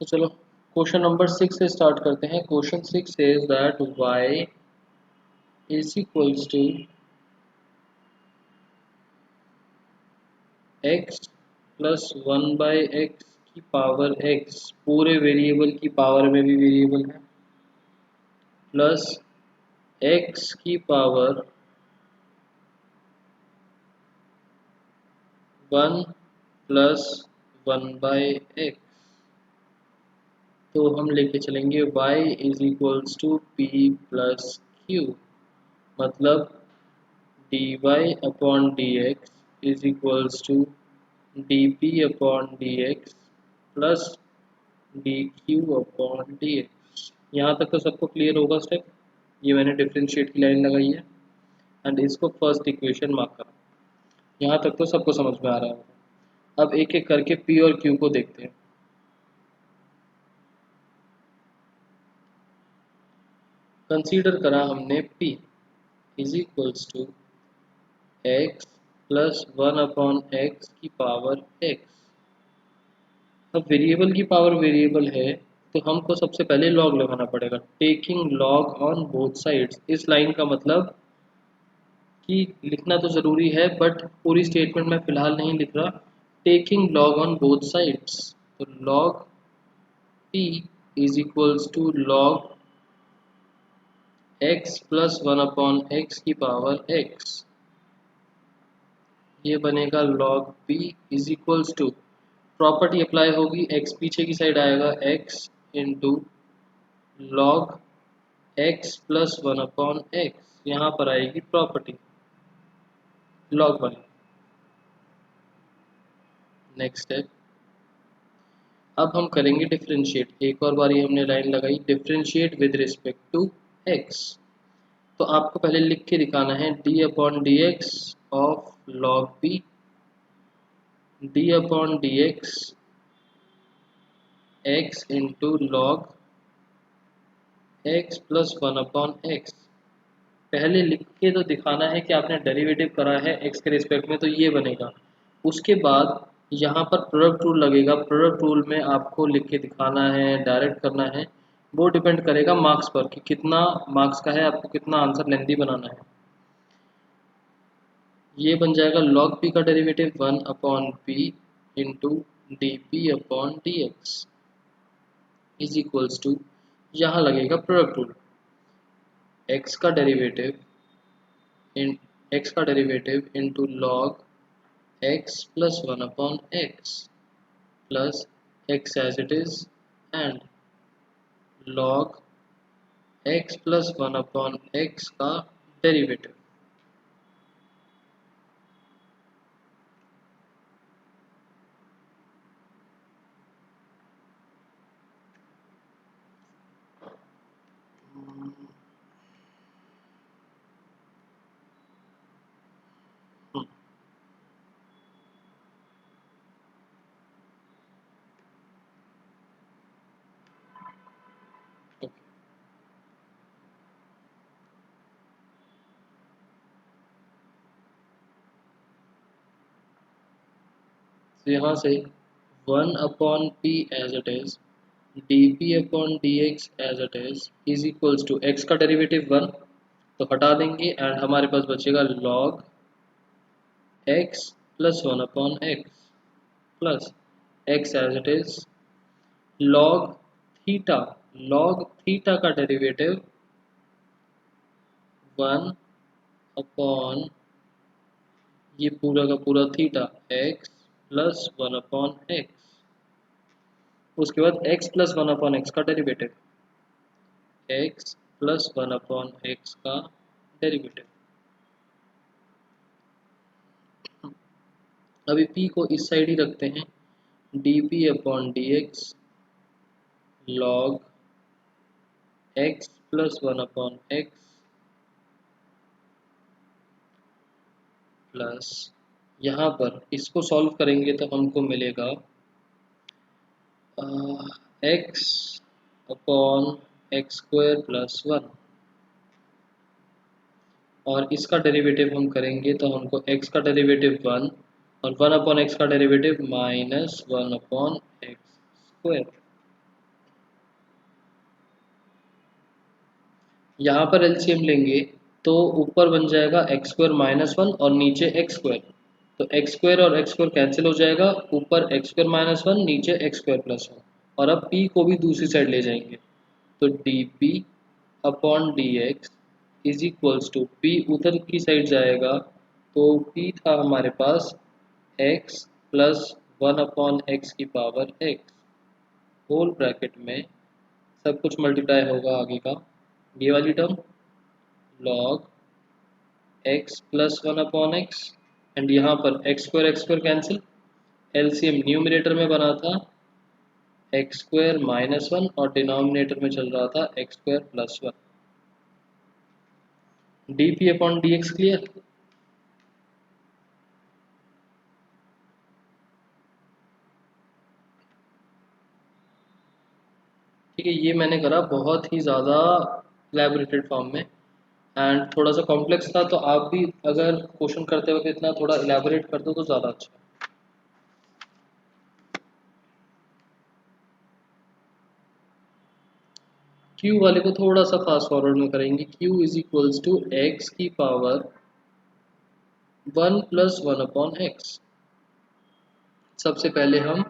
तो चलो question number 6 से स्टार्ट करते हैं। Question 6 is that y is equals to x plus 1/x की पावर x, पूरे वेरिएबल की पावर में भी वेरिएबल है, प्लस x की पावर 1 प्लस 1/x। तो हम लेके चलेंगे y is equals to p plus q, मतलब dy upon dx is equals to dp upon dx plus dq upon dx। यहाँ तक तो सबको क्लियर होगा स्टेप। ये मैंने डिफरेंशिएट की लाइन लगाई है एंड इसको फर्स्ट इक्वेशन मार्क करा। यहाँ तक तो सबको समझ में आ रहा है। अब एक एक करके p और q को देखते हैं। कंसीडर करा हमने p is equals to x plus 1 upon x की पावर x। अब वेरिएबल की पावर वेरिएबल है तो हमको सबसे पहले लॉग लगाना पड़ेगा, taking log on both sides. इस लाइन का मतलब कि लिखना तो ज़रूरी है बट पूरी स्टेटमेंट मैं फ़िलहाल नहीं लिख रहा। Taking log on both sides, तो log p is equals to log x plus 1 upon x की पावर x। ये बनेगा log p is equals to, property apply होगी, x पीछे की साइड आएगा, x into log x plus 1 upon x। यहाँ पर आएगी प्रॉपर्टी लॉग वाली। नेक्स्ट स्टेप, अब हम करेंगे डिफरेंशिएट। एक और बारी हमने लाइन लगाई, differentiate with respect to x। तो आपको पहले लिख के दिखाना है d upon d x of log p, d upon d x into log x plus 1 upon x। पहले लिख के तो दिखाना है कि आपने डेरिवेटिव करा है x के रिस्पेक्ट में, तो ये बनेगा। उसके बाद यहाँ पर प्रोडक्ट रूल लगेगा। प्रोडक्ट रूल में आपको लिख के दिखाना है, डायरेक्ट करना है, वो डिपेंड करेगा मार्क्स पर कि कितना मार्क्स का है, आपको कितना आंसर लेंथी बनाना है। ये बन जाएगा log p का derivative 1 upon p into d p upon d x is equals to, यहाँ लगेगा प्रोडक्ट रूल, x का डेरिवेटिव इन x का derivative into log x plus 1 upon x plus x as it is and log x plus 1 upon x का derivative. तो यहाँ से 1 upon p as it is, dp upon dx as it is equals to x का derivative 1 तो हटा देंगे and हमारे पास बचेगा log x plus 1 upon x plus x as it is log theta, log theta का डेरिवेटिव 1 अपॉन ये पूरा का पूरा theta x plus 1 upon x। उसके बाद x प्लस 1 अपॉन x का derivative, x plus 1 upon x का डेरिवेटिव। अभी p को इस साइड ही रखते हैं, dp upon dx log x plus 1 upon x plus यहाँ पर इसको सॉल्व करेंगे तो हमको मिलेगा x upon x square plus 1, और इसका डेरिवेटिव हम करेंगे तो हमको x का डेरिवेटिव 1 और 1 अपॉन x का derivative minus 1 upon x square. यहाँ पर एलसीएम लेंगे तो ऊपर बन जाएगा एक्स स्क्वायर माइनस वन और नीचे एक्स स्क्वायर, तो एक्स स्क्वायर और एक्स स्क्वायर कैंसिल हो जाएगा, ऊपर एक्स स्क्वायर माइनस वन नीचे एक्स स्क्वायर प्लस वन। और अब p को भी दूसरी साइड ले जाएंगे, तो d p upon d x is equals to p उधर की साइड जाएगा, तो p था हमारे पास x plus one upon x की पावर x होल ब्रैकेट में सब कुछ मल्टीप्लाई होगा आगे का, ये वाली term log x plus one upon x and यहाँ पर x square cancel, LCM numerator में बना था एक्स स्क्वायर माइनस वन और डिनोमिनेटर में चल रहा था x square plus one. D p upon d x clear. ठीक है, ये मैंने करा बहुत ही ज़्यादा इलेबोरेटेड फॉर्म में एंड थोड़ा सा कॉम्प्लेक्स था, तो आप भी अगर क्वेश्चन करते वक्त इतना थोड़ा इलेबोरेट कर दो तो ज़्यादा अच्छा। Q वाले को थोड़ा सा फास्ट फॉरवर्ड में करेंगे। Q is equals to x की power one plus one upon x. सबसे पहले हम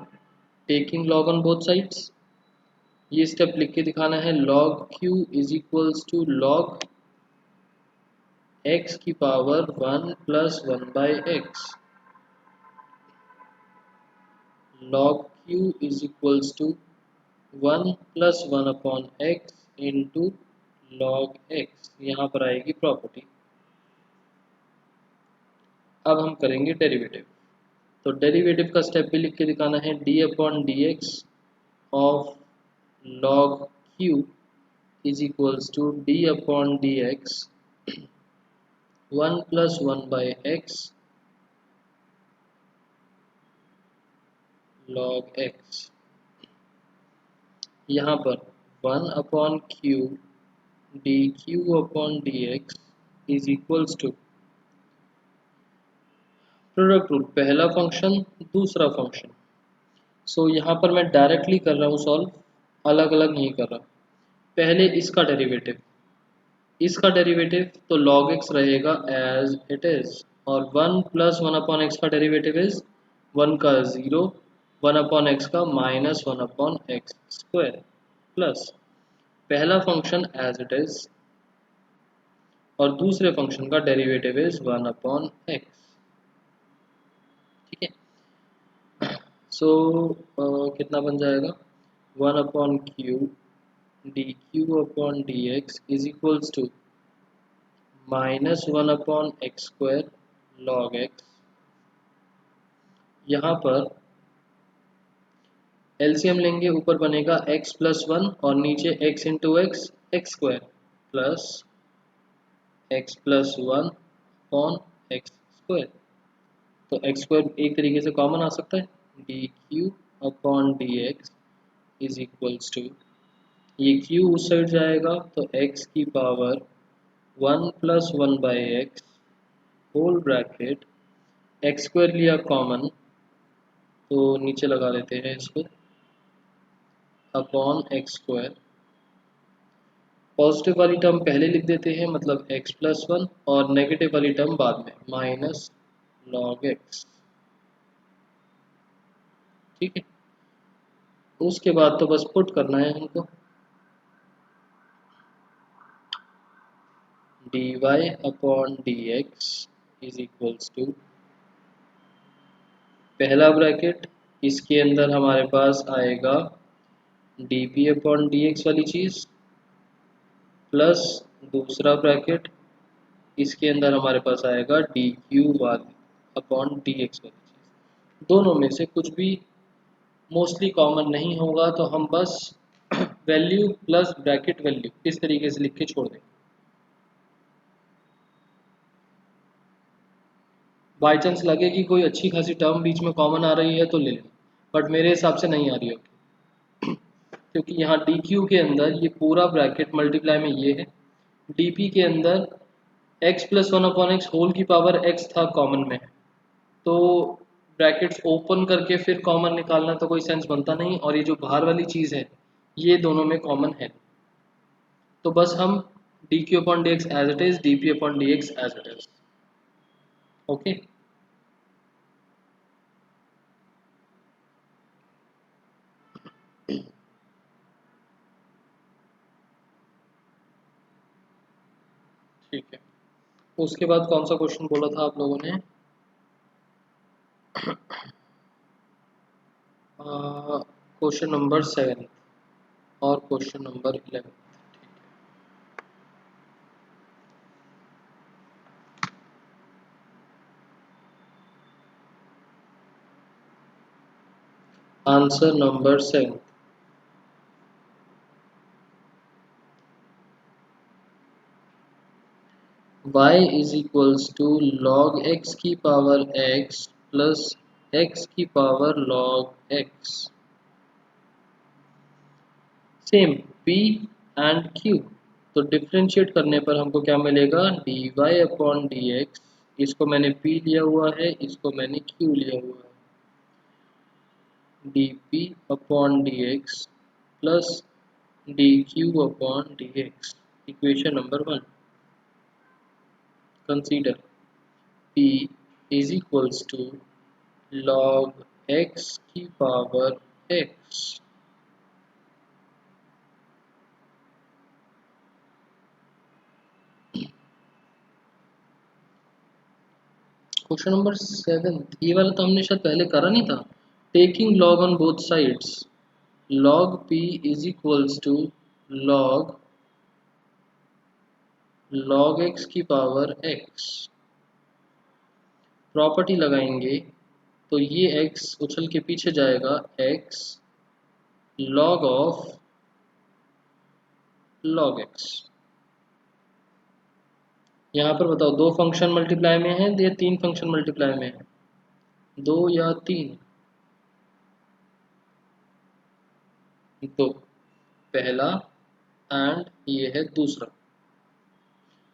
taking log on both sides, ये स्टेप लिख के दिखाना है। log Q is equals to log x की power one plus one by x. log Q is equals to one plus one upon x into log x, यहाँ पर आएगी property. अब हम करेंगे डेरिवेटिव, तो डेरिवेटिव का स्टेप भी लिख के दिखाना है। D upon d x of log Q is equals to d upon d x one plus one by x log x। यहाँ पर one upon q d q upon d x is equals to product rule, पहला function दूसरा function. So यहाँ पर मैं directly कर रहा हूँ सॉल्व, अलग अलग नहीं कर रहा। पहले इसका डेरिवेटिव तो log x रहेगा एज इट इज, और one plus one upon x का डेरिवेटिव इज वन का ज़ीरो, वन अपॉन एक्स का minus one upon x square plus पहला फंक्शन एज इट इज और दूसरे फंक्शन का derivative is one upon x. ठीक है, सो कितना बन जाएगा, one upon q d q upon d x is equals to minus one upon x square log x. यहाँ पर एलसीएम लेंगे, ऊपर बनेगा x प्लस वन और नीचे x into x x square plus x plus one upon x square, तो x square एक तरीके से कॉमन आ सकता है, d q upon d x is equals to, ये q उस साइड जाएगा तो x की power one plus one by x whole bracket, x square लिया कॉमन तो नीचे लगा लेते हैं इसको, अपॉन एक्स स्क्वायर। पॉजिटिव वाली टर्म पहले लिख देते हैं, मतलब x प्लस वन, और नेगेटिव वाली टर्म बाद में माइनस लॉग एक्स। ठीक है, उसके बाद तो बस पुट करना है हमको, d y upon d x is equals to पहला ब्रैकेट, इसके अंदर हमारे पास आएगा d p upon d x वाली चीज़ प्लस दूसरा ब्रैकेट, इसके अंदर हमारे पास आएगा डी क्यू वाली अपॉन डी एक्स वाली चीज़। दोनों में से कुछ भी मोस्टली कॉमन नहीं होगा, तो हम बस वैल्यू प्लस ब्रैकेट वैल्यू इस तरीके से लिख के छोड़ देंगे। बाई चांस लगे कि कोई अच्छी खासी टर्म बीच में कॉमन आ रही है तो ले लें, बट मेरे हिसाब से नहीं आ रही होगी, क्योंकि यहाँ डी क्यू के अंदर ये पूरा ब्रैकेट मल्टीप्लाई में ये है, डी पी के अंदर x plus one upon x whole की पावर x था कॉमन में, तो ब्रैकेट्स ओपन करके फिर कॉमन निकालना तो कोई सेंस बनता नहीं, और ये जो बाहर वाली चीज़ है ये दोनों में कॉमन है, तो बस हम dq upon dx as it is, dp upon dx as it is. Okay, ठीक है। उसके बाद कौन सा क्वेश्चन बोला था आप लोगों ने? क्वेश्चन नंबर 7 और question number 11। Answer number 7, y is equals to log x की पावर x प्लस x की power log x। Same p and q, तो डिफ्रेंशिएट करने पर हमको क्या मिलेगा? dy अपॉन dx, इसको मैंने p लिया हुआ है, इसको मैंने q लिया हुआ है, dp upon dx plus dq upon dx। Equation number 1, consider p is equals to log x की पावर x। क्वेश्चन नंबर 7, ये वाला तो हमने शायद पहले करा नहीं था। Taking log on both sides, log p is equals to log x की पावर x। प्रॉपर्टी लगाएंगे तो ये x उछल के पीछे जाएगा, x log of log x। यहाँ पर बताओ, दो फंक्शन मल्टीप्लाई में है या तीन फंक्शन मल्टीप्लाई में है? दो या तीन? दो, पहला एंड ये है दूसरा।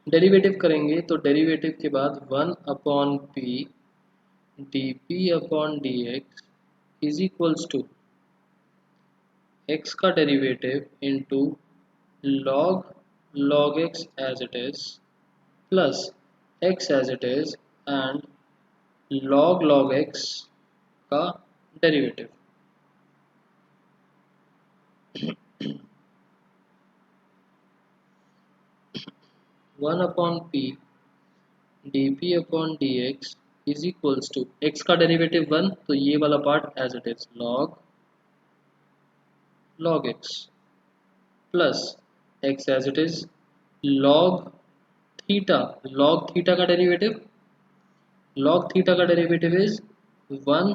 डेरिवेटिव करेंगे तो डेरिवेटिव के बाद 1 upon p d p upon d x is equals to x का derivative into log x as it is plus x as it is and log x का derivative. 1 upon p d p upon d x is equals to x का derivative 1, तो ये वाला part as it is log x plus x as it is log theta. log theta का derivative is 1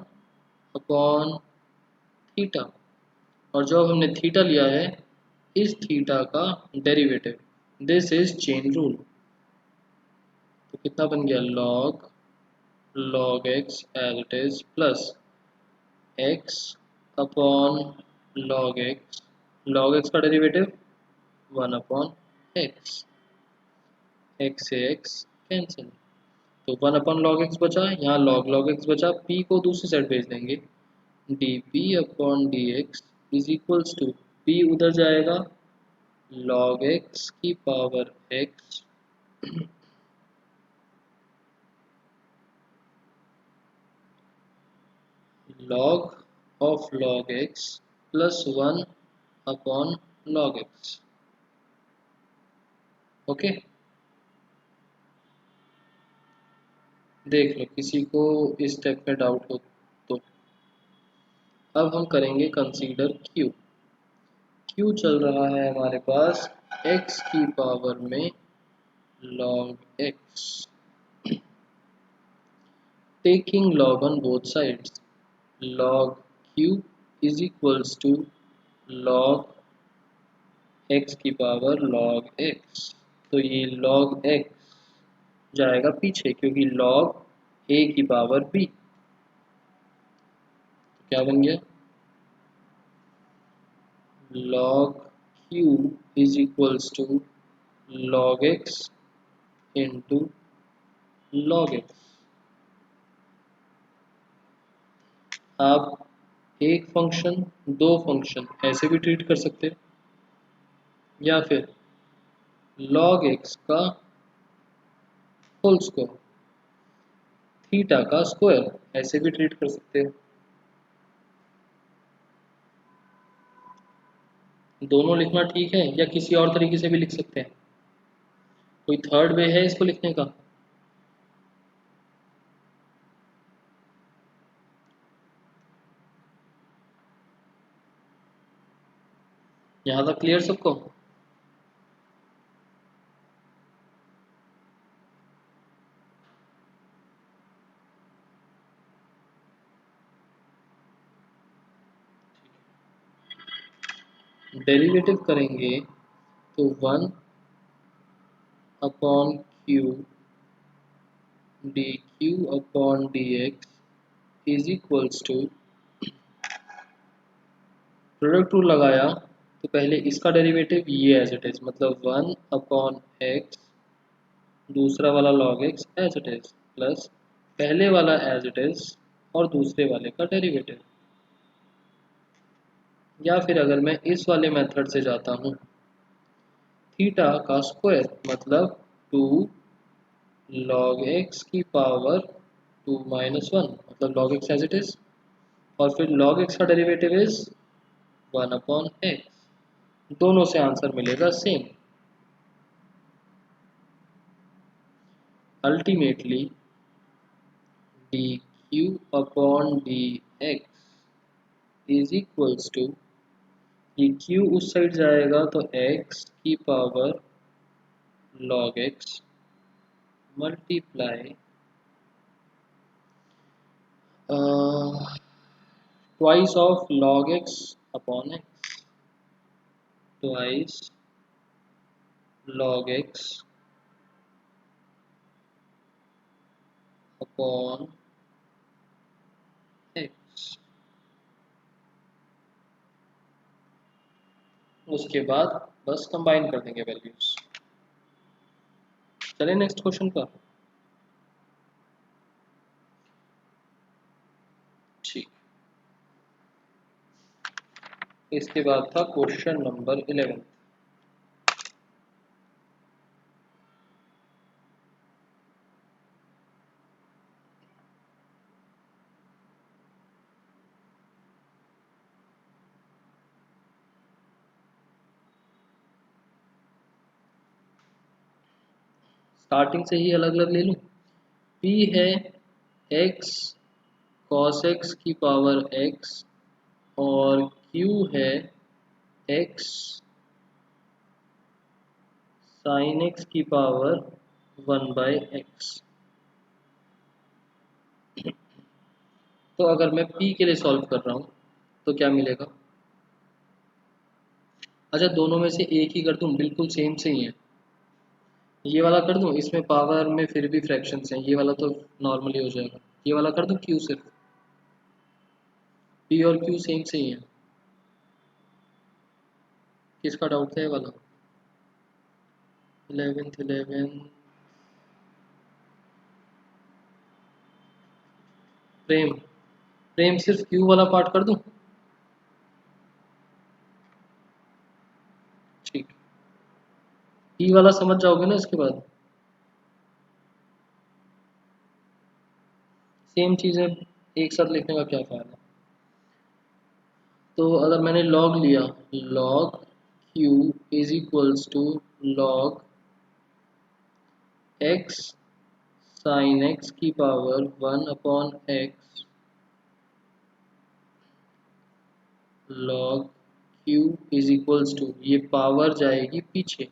upon theta, और जो अब हमने theta लिया है इस थीटा का derivative. This is chain rule, तो कितना बन गया? log x as it is plus x upon log x का डेरिवेटिव 1 अपॉन x, x से x कैंसिल, तो 1 अपॉन log x बचा, यहाँ log x बचा, p को दूसरी साइड भेज देंगे, dp upon dx is equals to p उधर जाएगा, log x की power x log of log x plus 1 upon log x। Okay, देख लो किसी को इस स्टेप में डाउट हो तो। अब हम करेंगे कंसीडर q। q चल रहा है हमारे पास x की पावर में log x, taking log on both sides, log q is equals to log x की पावर log x, तो ये log x जाएगा पीछे क्योंकि log a की पावर b, तो क्या बन गया? log q is equals to log x into log x। आप एक फंक्शन दो फंक्शन ऐसे भी ट्रीट कर सकते हैं, या फिर log x का होल स्क्वायर, थीटा का स्क्वायर, ऐसे भी ट्रीट कर सकते हो। दोनों लिखना ठीक है या किसी और तरीके से भी लिख सकते हैं? कोई थर्ड वे है इसको लिखने का? यहाँ तक क्लियर सबको? डेरिवेटिव करेंगे तो 1/q dq upon dx is equals to, product rule लगाया तो पहले इसका डेरिवेटिव ये एज इट इज, मतलब 1/x, दूसरा वाला log x as it is, plus पहले वाला एज इट इज और दूसरे वाले का डेरिवेटिव। या फिर अगर मैं इस वाले मेथड से जाता हूँ, थीटा का स्क्वायर मतलब 2 log x की पावर 2 माइनस 1, मतलब log x as it is, और फिर log x का डेरिवेटिव इज 1/x। दोनों से आंसर मिलेगा same. Ultimately dq upon dx is equals to, ये q उस साइड जाएगा तो x की power log x multiply twice of log x upon x, twice log x upon x। उसके बाद बस कंबाइन कर देंगे वैल्यूज। चलिए नेक्स्ट क्वेश्चन पर। ठीक, इसके बाद था क्वेश्चन नंबर 11। स्टार्टिंग से ही अलग अलग ले लूं। p है x cos x की पावर x, और q है x sin x की पावर 1/x। तो अगर मैं p के लिए सॉल्व कर रहा हूँ तो क्या मिलेगा? अच्छा, दोनों में से एक ही कर दूं, बिल्कुल सेम से ही है। ये वाला कर दूं, इसमें पावर में फिर भी फ्रैक्शंस हैं, ये वाला तो नॉर्मली हो जाएगा। ये वाला कर दूं q सिर्फ, p और q सेम से ही है। किसका डाउट था ये वाला? 11 प्रेम, प्रेम सिर्फ q वाला पार्ट कर दूं? ठीक, p वाला समझ जाओगे ना इसके बाद। सेम चीज़ें एक साथ लिखने का क्या फायदा। तो अगर मैंने log लिया, log q is equals to log x sin x की power 1/x log q is equals to, ये पावर जाएगी पीछे,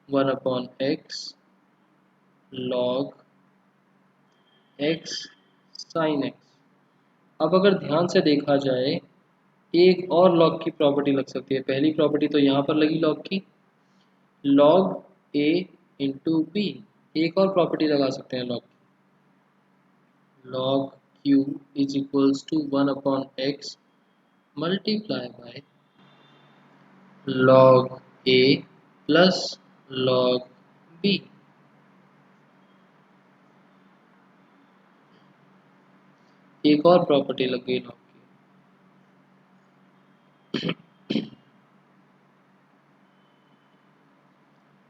1/x log x sin x। अब अगर ध्यान से देखा जाए, एक और लॉग की प्रॉपर्टी लग सकती है। पहली प्रॉपर्टी तो यहाँ पर लगी लॉग की, log a इंटू बी। एक और प्रॉपर्टी लगा सकते हैं लॉग की, log q is equals to 1/x multiply by log a plus log b। एक और प्रॉपर्टी लग गई लॉग की।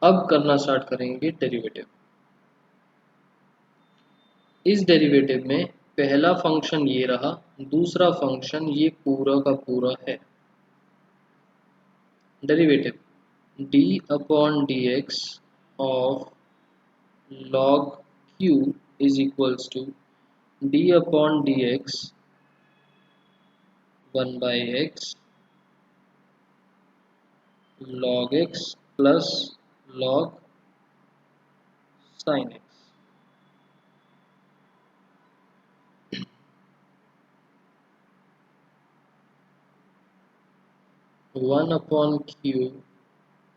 अब करना स्टार्ट करेंगे डेरिवेटिव। इस डेरिवेटिव में पहला फंक्शन ये रहा, दूसरा फंक्शन ये पूरा का पूरा है। Derivative d upon d x of log q is equals to d upon d x 1 by x log x plus log sin x। 1 upon q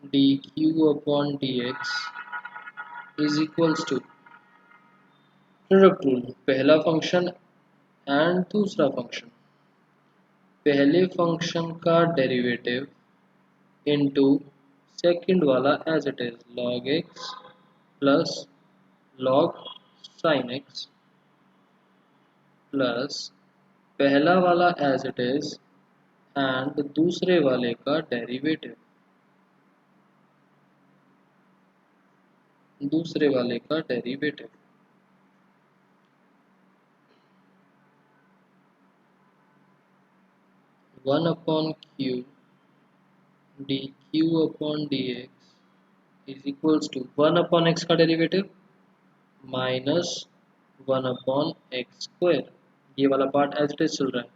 d q upon d x is equals to product rule, पहला function and दूसरा function, पहले function का derivative into second वाला as it is log x plus log sin x plus पहला वाला as it is and दूसरे वाले का डेरिवेटिव, दूसरे वाले का derivative. One upon q d q upon d x is equals to 1 upon x का derivative minus 1 upon x square, ये वाला पार्ट एज इट इज चल रहा है,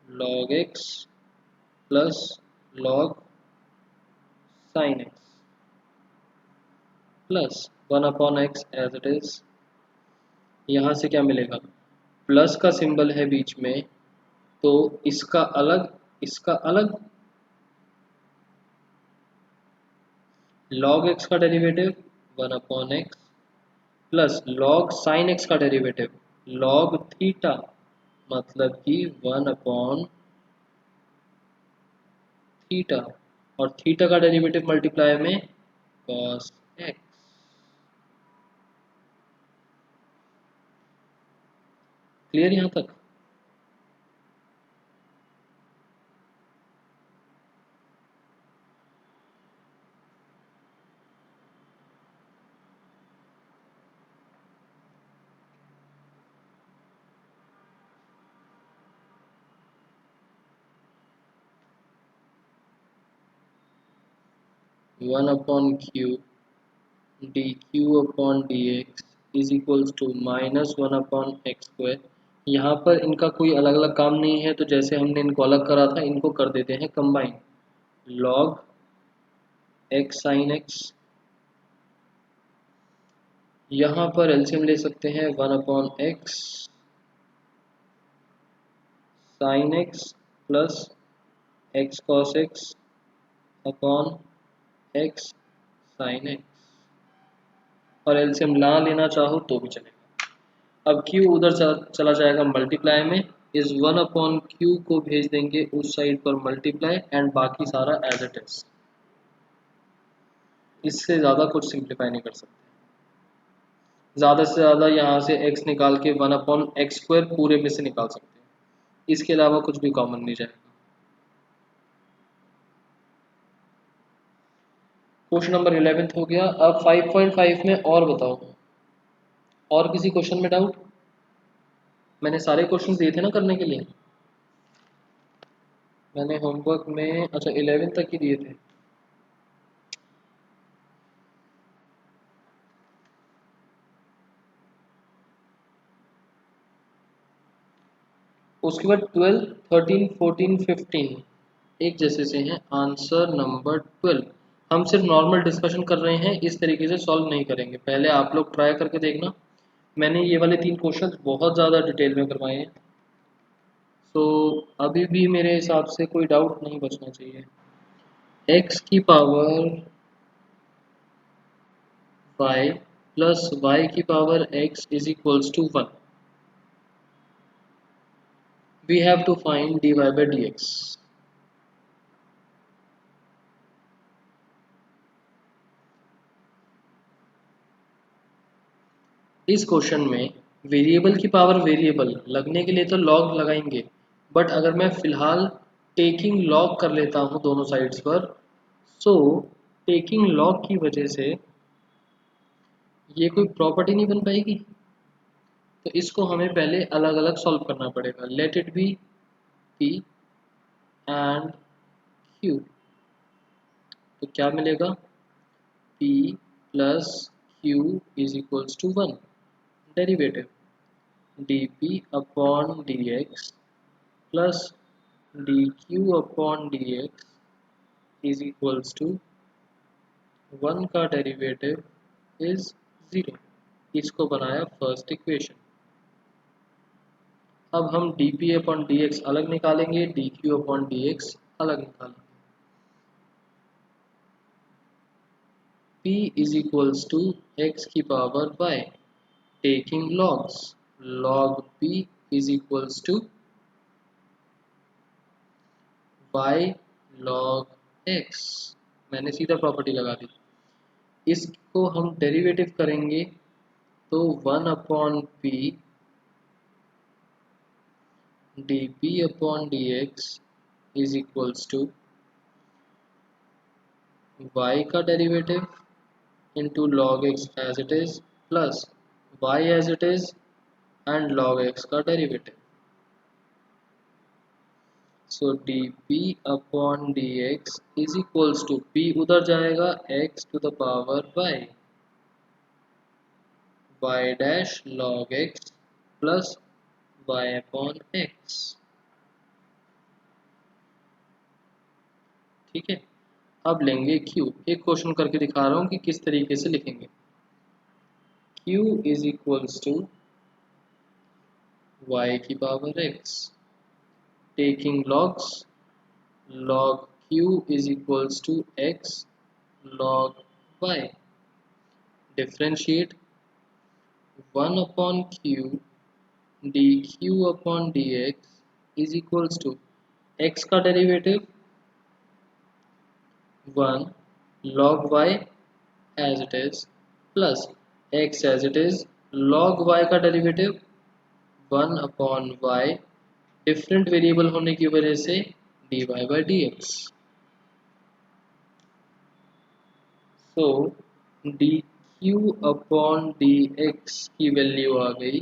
log x plus log sin x plus 1 upon x as it is. यहाँ से क्या मिलेगा, प्लस का सिंबल है बीच में तो इसका अलग log x का derivative 1 upon x plus log sin x का डेरिवेटिव log थीटा, मतलब कि 1 अपॉन थीटा, और थीटा का डेरिवेटिव मल्टीप्लाई में cos x। क्लियर यहाँ तक? One upon q d q upon d x is equals to minus 1 upon x square. यहाँ पर इनका कोई अलग अलग काम नहीं है, तो जैसे हमने इनको अलग करा था इनको कर देते हैं combine, log x sin x। यहाँ पर एलसीएम ले सकते हैं 1 upon x sine x plus x cos x upon x sine x, और एलसीएम ना लेना चाहो तो भी चलेगा। अब q उधर चला जाएगा मल्टीप्लाई में, इस 1 अपॉन क्यू को भेज देंगे उस साइड पर मल्टीप्लाई, एंड बाकी सारा एज इट इज। इससे ज़्यादा कुछ सिंप्लीफाई नहीं कर सकते। ज़्यादा से ज़्यादा यहाँ से x निकाल के 1 अपॉन एक्स स्क्वायर पूरे में से निकाल सकते हैं, इसके अलावा कुछ भी कॉमन नहीं जाएगा। क्वेश्चन नंबर 11 हो गया। अब 5.5 में और बताओ, और किसी क्वेश्चन में डाउट? मैंने सारे क्वेश्चन दिए थे ना करने के लिए, मैंने होमवर्क में अच्छा 11 तक ही दिए थे। उसके बाद 12, 13, 14, 15 एक जैसे से हैं। आंसर नंबर 12 हम सिर्फ नॉर्मल डिस्कशन कर रहे हैं, इस तरीके से सॉल्व नहीं करेंगे। पहले आप लोग ट्राई करके देखना, मैंने ये वाले 3 क्वेश्चन बहुत ज़्यादा डिटेल में करवाए हैं, तो अभी भी मेरे हिसाब से कोई डाउट नहीं बचना चाहिए। x की पावर y प्लस y की power x is equals to 1। we have to find dy by dx। इस क्वेश्चन में वेरिएबल की पावर वेरिएबल लगने के लिए तो लॉग लगाएंगे, बट अगर मैं फिलहाल टेकिंग लॉग कर लेता हूँ दोनों साइड्स पर, सो टेकिंग लॉग की वजह से ये कोई प्रॉपर्टी नहीं बन पाएगी, तो इसको हमें पहले अलग अलग सॉल्व करना पड़ेगा। Let it be p and q, तो क्या मिलेगा, p plus q is equals to 1, derivative dp upon dx plus dq upon dx is equals to 1 का डेरिवेटिव इज 0। इसको बनाया फर्स्ट इक्वेशन। अब हम dp अपॉन dx अलग निकालेंगे, dq अपॉन dx अलग निकालेंगे। p is equals to x की power y, taking logs, log p is equals to y log x। मैंने सीधा प्रॉपर्टी लगा दी। इसको हम डेरिवेटिव करेंगे तो 1 upon p dp upon dx is equals to y का derivative into log x as it is plus y as it is and log x का derivative. So dp upon dx is equals to p उधर जाएगा x to the power y dash log x plus y upon x। ठीक है, अब लेंगे q। एक question करके दिखा रहा हूँ कि किस तरीके से लिखेंगे। q is equals to y की power x, taking logs, log q is equals to x log y, differentiate 1 upon q dq upon dx is equals to x का derivative 1 log y as it is plus x as it is log y का derivative 1 upon y, different variable होने की वजह से dy by dx। So dq upon dx की value आ गई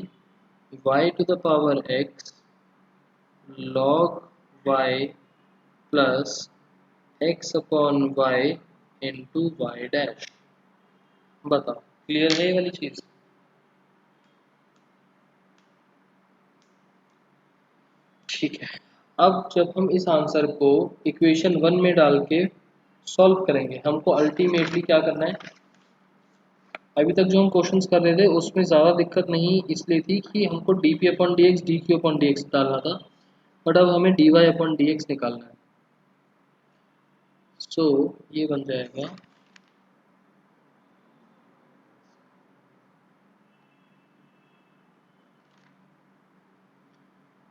y to the power x log y plus x upon y into y dash. बताओ clear है ये वाली चीज? ठीक है, अब जब हम इस आंसर को इक्वेशन 1 में डाल के सॉल्व करेंगे, हमको अल्टीमेटली क्या करना है। अभी तक जो हम क्वेश्चंस कर रहे थे उसमें ज़्यादा दिक्कत नहीं इसलिए थी कि हमको dp upon dx dq upon dx डालना था, बट अब हमें dy अपॉन dx निकालना है। सो ये बन जाएगा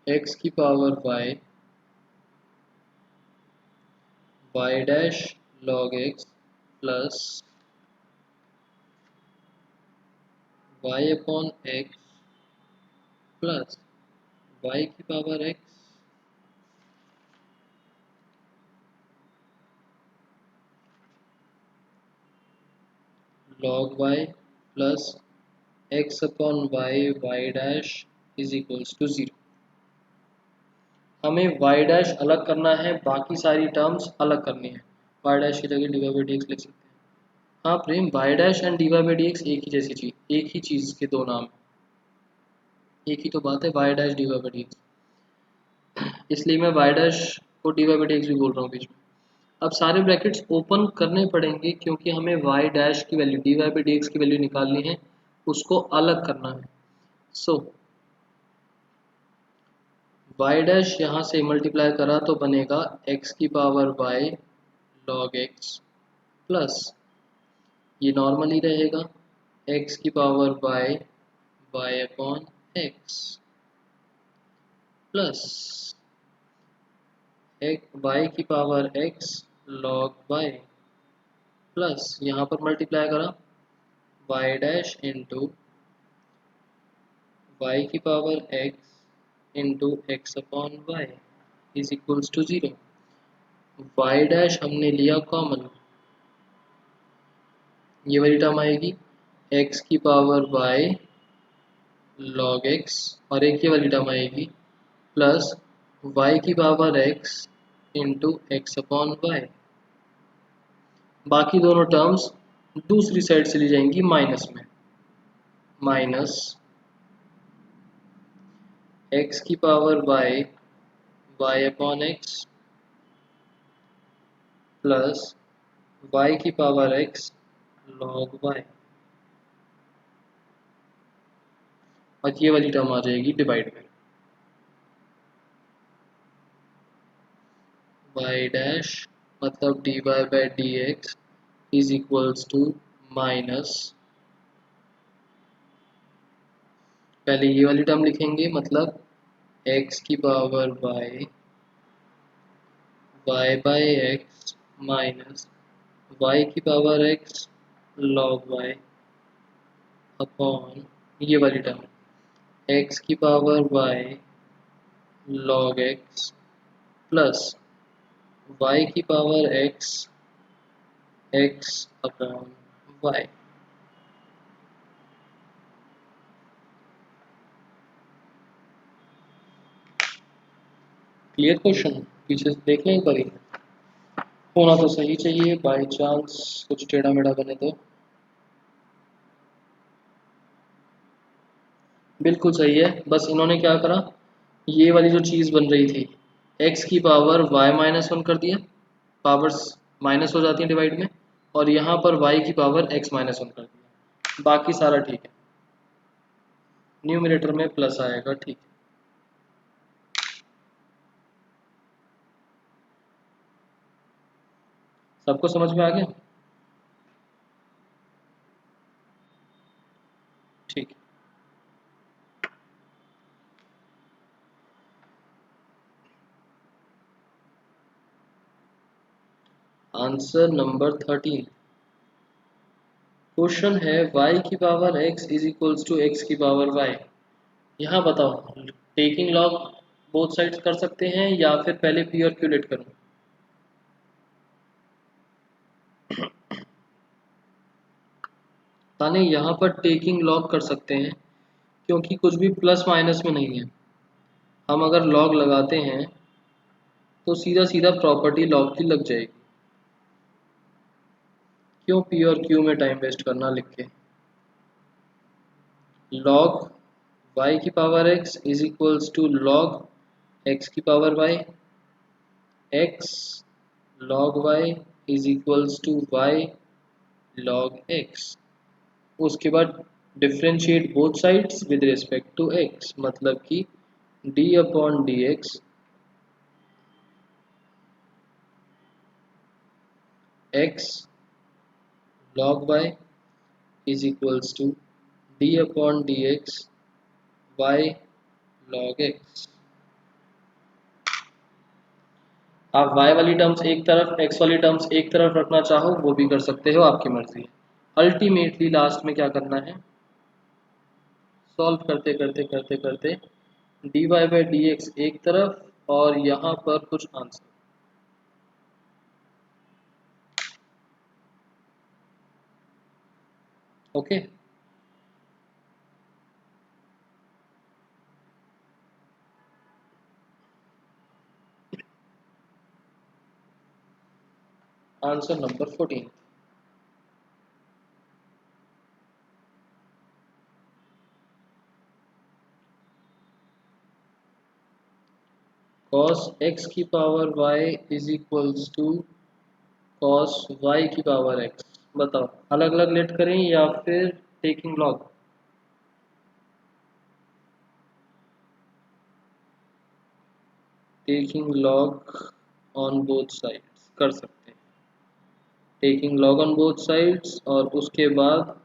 x की power y dash log x plus y upon x plus y की power x log y plus x upon y dash is equals to 0। हमें y डैश अलग करना है, बाकी सारी टर्म्स अलग करनी है। y डैश की जगह dy by dx लिख सकते हैं। हाँ प्रेम, y dash and dy by dx एक ही जैसी चीज, एक ही चीज के दो नाम, एक ही तो बात है, y dash dy by dx। इसलिए मैं y डैश को dy by dx भी बोल रहा हूँ बीच में। अब सारे ब्रैकेट्स ओपन करने पड़ेंगे क्योंकि हमें y डैश की वैल्यू dy by dx की वैल्यू निकालनी है, उसको अलग करना है। सो y डैश यहाँ से मल्टीप्लाई करा तो बनेगा x की power y log x plus ये नॉर्मल ही रहेगा x की power y upon x plus y की power x log y plus यहाँ पर मल्टीप्लाई करा y डैश इंटू y की power x into x upon y is equals to 0। y dash हमने लिया कॉमन, ये वाली टर्म आएगी x की पावर y log x, और एक ये वाली टर्म आएगी प्लस y की power x into x upon y. बाकी दोनों टर्म्स दूसरी साइड चली जाएंगी माइनस में, माइनस x की power y upon x plus y की पावर x log y, और ये वाली टर्म आ जाएगी डिवाइड में, y डैश मतलब dy by d x is equals to minus, पहले ये वाली टर्म लिखेंगे मतलब x की power y by x minus y की power x log y upon ये वाली टर्म x की power y log x plus y की power x upon y। Clear question? पीछे से देख लें एक बारी, होना तो सही चाहिए, बाई चांस कुछ टेढ़ा मेढ़ा बने तो। बिल्कुल सही है, बस इन्होंने क्या करा, ये वाली जो चीज़ बन रही थी x की पावर y माइनस वन कर दिया, पावर्स माइनस हो जाती हैं डिवाइड में, और यहाँ पर y की पावर x माइनस वन कर दिया, बाकी सारा ठीक है, न्यूमरेटर में प्लस आएगा, ठीक है। सबको समझ में आ गया? ठीक है। आंसर नंबर 13 क्वेश्चन है y की power x is equals to x की पावर y। यहाँ बताओ टेकिंग लॉग बोथ साइड्स कर सकते हैं या फिर पहले पी और क्यू लेट करूँ? ताने यहाँ पर टेकिंग लॉग कर सकते हैं क्योंकि कुछ भी प्लस माइनस में नहीं है, हम अगर लॉग लगाते हैं तो सीधा सीधा प्रॉपर्टी लॉग की लग जाएगी, क्यों पी और क्यू में टाइम वेस्ट करना लिख के। लॉग y की power x is equals to log x की power y, x log y is equals to y log x। उसके बाद differentiate both sides with respect to x, मतलब कि d upon d x x log y is equals to d upon d x y log x। आप y वाली terms एक तरफ, x वाली terms एक तरफ रखना चाहो वो भी कर सकते हो, आपकी मर्जी है। अल्टीमेटली लास्ट में क्या करना है, सॉल्व करते करते करते करते dy बाई डी एक्स एक तरफ और यहाँ पर कुछ answer. Okay answer number 14 cos x की power y is equals to cos y की पावर x। बताओ अलग अलग लेट करें या फिर taking log? Taking log on both sides कर सकते हैं, taking log on both sides और उसके बाद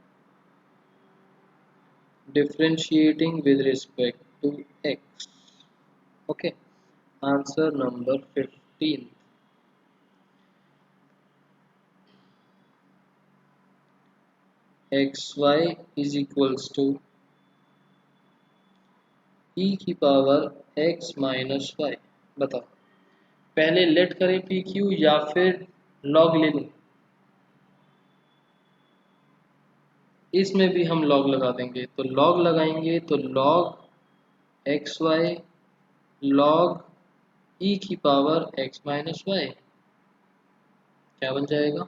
differentiating with respect to x। Okay answer number 15 xy is equals to p की पावर x माइनस वाई। बताओ पहले लेट करें पी क्यू या फिर लॉग ले लूं? इसमें भी हम log लगा देंगे, तो log लगाएंगे तो log xy log e की पावर x माइनस वाई क्या बन जाएगा,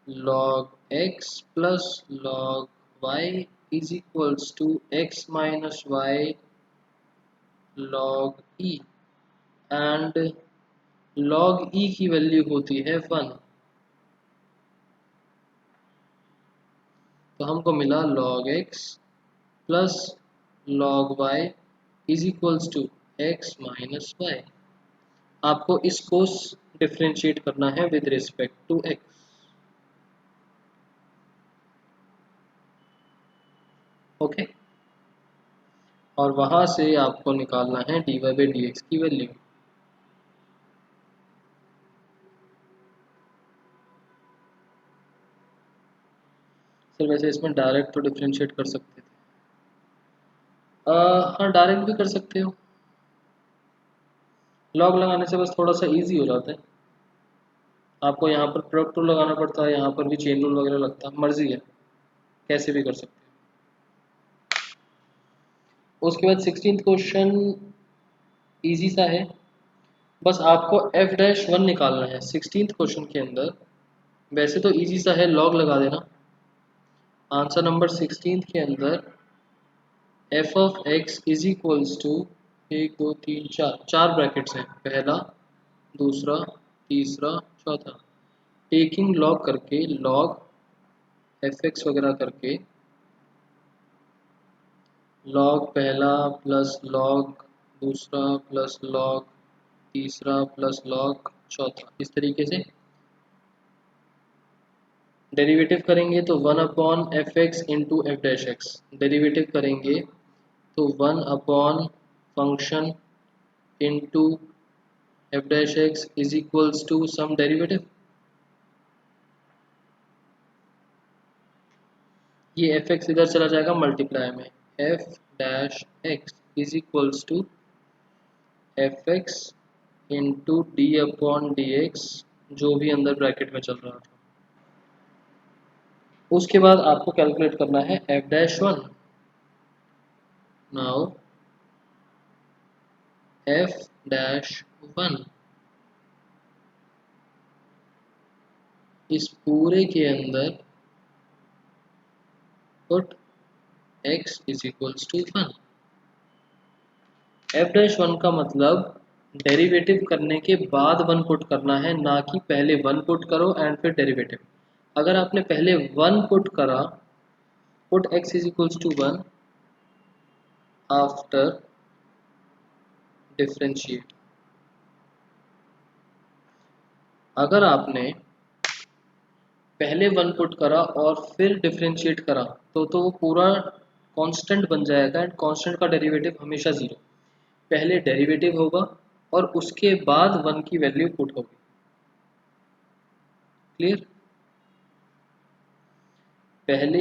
log x plus log y is equals to x minus y log e, and log e की वैल्यू होती है 1, तो हमको मिला log x plus log y is equals to x minus y. आपको इसको डिफ्रेंशिएट करना है with respect to x। Okay, और वहां से आपको निकालना है dy बाई डी एक्स की वैल्यू। सर वैसे इसमें डायरेक्ट तो डिफ्रेंशिएट कर सकते थे, हाँ डायरेक्ट भी कर सकते हो, लॉग लगाने से बस थोड़ा सा इजी हो जाता है। आपको यहाँ पर प्रोडक्ट रूल लगाना पड़ता है, यहाँ पर भी चेन रूल वगैरह लगता है, मर्जी है कैसे भी कर सकते हो। उसके बाद 16th क्वेश्चन इजी सा है, बस आपको एफ डैश वन निकालना है 16th क्वेश्चन के अंदर। वैसे तो इजी सा है, लॉग लगा देना। आंसर नंबर 16th के अंदर f of x is equals to 1 2 3 4 चार ब्रैकेट्स हैं, पहला दूसरा तीसरा चौथा, टेकिंग लॉग करके लॉग एफ एक्स वगैरह करके लॉग पहला प्लस लॉग दूसरा प्लस लॉग तीसरा प्लस लॉग चौथा, इस तरीके से डेरिवेटिव करेंगे तो 1 upon f x into f dash x, derivative करेंगे तो 1 upon function into f dash x is equals to sum derivative. ये एफ एक्स इधर चला जाएगा मल्टीप्लाई में, f dash x is equals to f x into d upon d x, जो भी अंदर ब्रैकेट में चल रहा था। उसके बाद आपको कैलकुलेट करना है f dash one. Now f dash one इस पूरे के अंदर put x is equals to 1। F dash one का मतलब डेरिवेटिव करने के बाद 1 पुट करना है, ना कि पहले 1 पुट करो एंड फिर डेरिवेटिव। अगर आपने पहले 1 पुट करा, put x is equals to 1 after differentiate, अगर आपने पहले 1 पुट करा और फिर डिफरेंशिएट करा तो वो पूरा कांस्टेंट बन जाएगा, एंड कांस्टेंट का डेरिवेटिव हमेशा 0। पहले डेरिवेटिव होगा और उसके बाद 1 की वैल्यू पुट होगी। क्लियर? पहले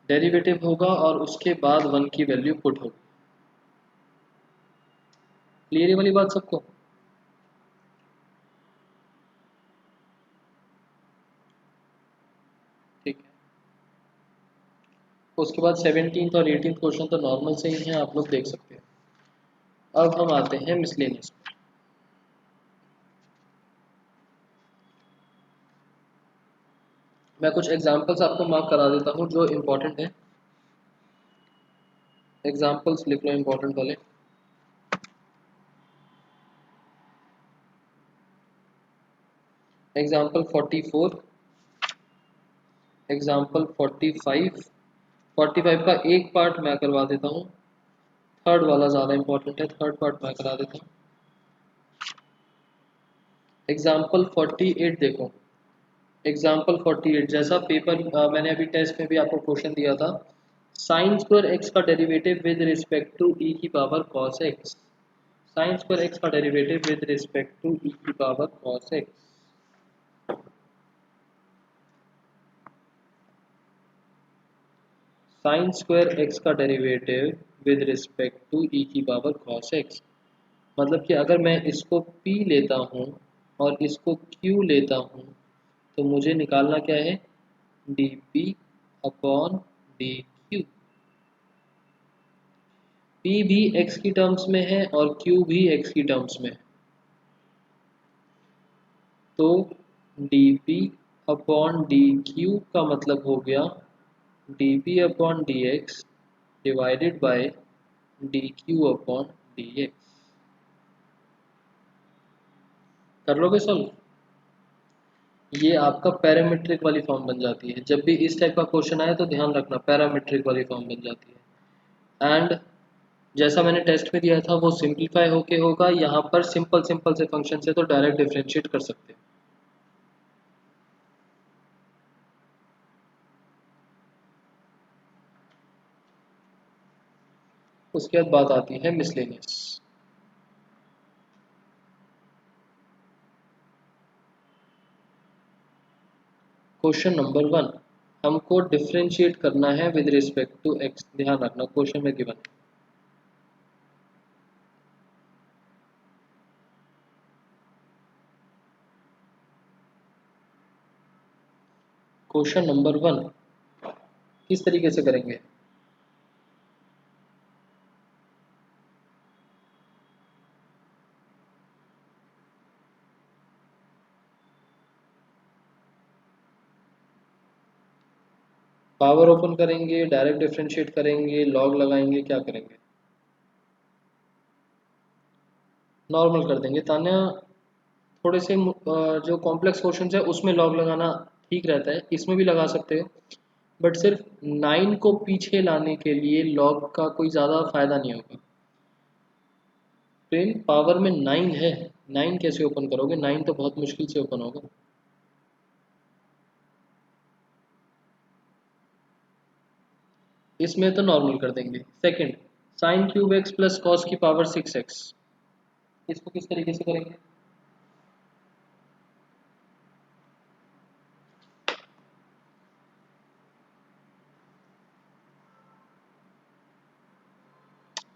डेरिवेटिव होगा और उसके बाद 1 की वैल्यू पुट होगी। क्लियर ये वाली बात सबको? ठीक है। उसके बाद 17th और 18th क्वेश्चन तो नॉर्मल से ही हैं, आप लोग देख सकते हैं। अब हम आते हैं मिसलेनियस। मैं कुछ एग्जांपल्स आपको मार्क करा देता हूँ जो इम्पोर्टेंट है। एग्जांपल्स लिख लो इम्पोर्टेंट वाले। Example 44, example 45। 45 का एक पार्ट मैं करवा देता हूँ, थर्ड वाला ज़्यादा इंपॉर्टेंट है, थर्ड पार्ट मैं करा देता हूँ। एग्जाम्पल 48 देखो, एग्जाम्पल 48 जैसा पेपर मैंने अभी टेस्ट में भी आपको क्वेश्चन दिया था, साइन स्क्वायर एक्स का डेरिवेटिव विद रिस्पेक्ट टू ई की power cos x. Sign square x का डेरिवेटिव विद रिस्पेक्ट टू ई की power cos x. Sign square x का डेरिवेटिव विद रिस्पेक्ट टू ई की पावर कॉस एक्स, मतलब कि अगर मैं इसको p लेता हूँ और इसको q लेता हूँ तो मुझे निकालना क्या है, D p upon D Q. P भी x की टर्म्स में है और q भी x की टर्म्स में है, तो dp अपॉन dq का मतलब हो गया dp upon dx divided by dq upon dx। कर लोगे सॉल्व? ये आपका पैरामीट्रिक वाली फॉर्म बन जाती है। जब भी इस टाइप का क्वेश्चन आए तो ध्यान रखना पैरामीट्रिक वाली फॉर्म बन जाती है। एंड जैसा मैंने टेस्ट में दिया था वो सिंप्लीफाई होके होगा। यहाँ पर सिंपल सिंपल से फंक्शन से तो डायरेक्ट डिफरेंशिएट कर सकते हैं। उसके बाद बात आती है मिसलेनियस। क्वेश्चन नंबर 1, हमको डिफरेंशिएट करना है विद रिस्पेक्ट टू एक्स। ध्यान रखना क्वेश्चन में गिवन है। क्वेश्चन नंबर 1 किस तरीके से करेंगे? पावर ओपन करेंगे, डायरेक्ट डिफरेंशिएट करेंगे, लॉग लगाएंगे, क्या करेंगे? नॉर्मल कर देंगे। तान्या थोड़े से जो कॉम्प्लेक्स क्वेश्चन है उसमें लॉग लगाना ठीक रहता है, इसमें भी लगा सकते हो, बट सिर्फ 9 को पीछे लाने के लिए लॉग का कोई ज़्यादा फायदा नहीं होगा। प्रेम पावर में 9 है, 9 कैसे ओपन करोगे? 9 तो बहुत मुश्किल से ओपन होगा। इसमें तो नॉर्मल कर देंगे। Second, sine cube x plus cos की पावर 6x, इसको किस तरीके से करेंगे?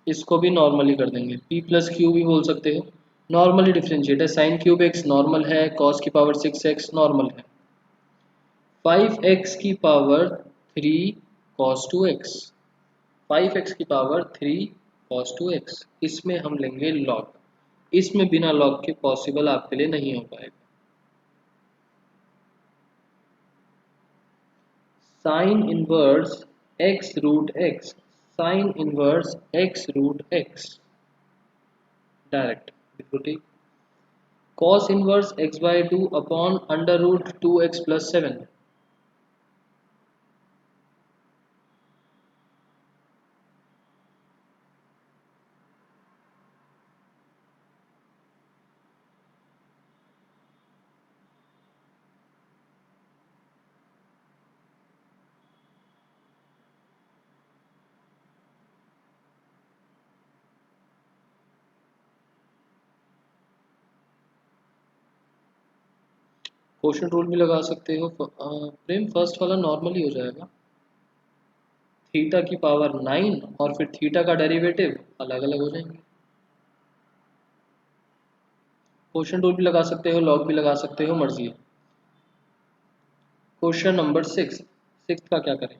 इसको भी नॉर्मली कर देंगे, p प्लस क्यू भी बोल सकते हो। नॉर्मली डिफ्रेंशिएट है, साइन क्यूब एक्स नॉर्मल है, कॉस की पावर 6x नॉर्मल है, 5x की पावर 3 cos 2x, 5x की पावर 3 cos 2x, इसमें हम लेंगे लॉग। इसमें बिना लॉग के पॉसिबल आपके लिए नहीं हो पाएगा। Sine inverse x root x, sine inverse x root x, direct बिल्कुल ठीक। Cos inverse x by 2 upon under root 2x plus 7, question rule भी लगा सकते हो। प्रेम फर्स्ट वाला नॉर्मली हो जाएगा, थीटा की पावर 9 और फिर थीटा का डेरिवेटिव अलग अलग हो जाएंगे। क्वेश्चन रूल भी लगा सकते हो, लॉग भी लगा सकते हो, मर्जी है। क्वेश्चन नंबर 6, सिक्स का क्या करें?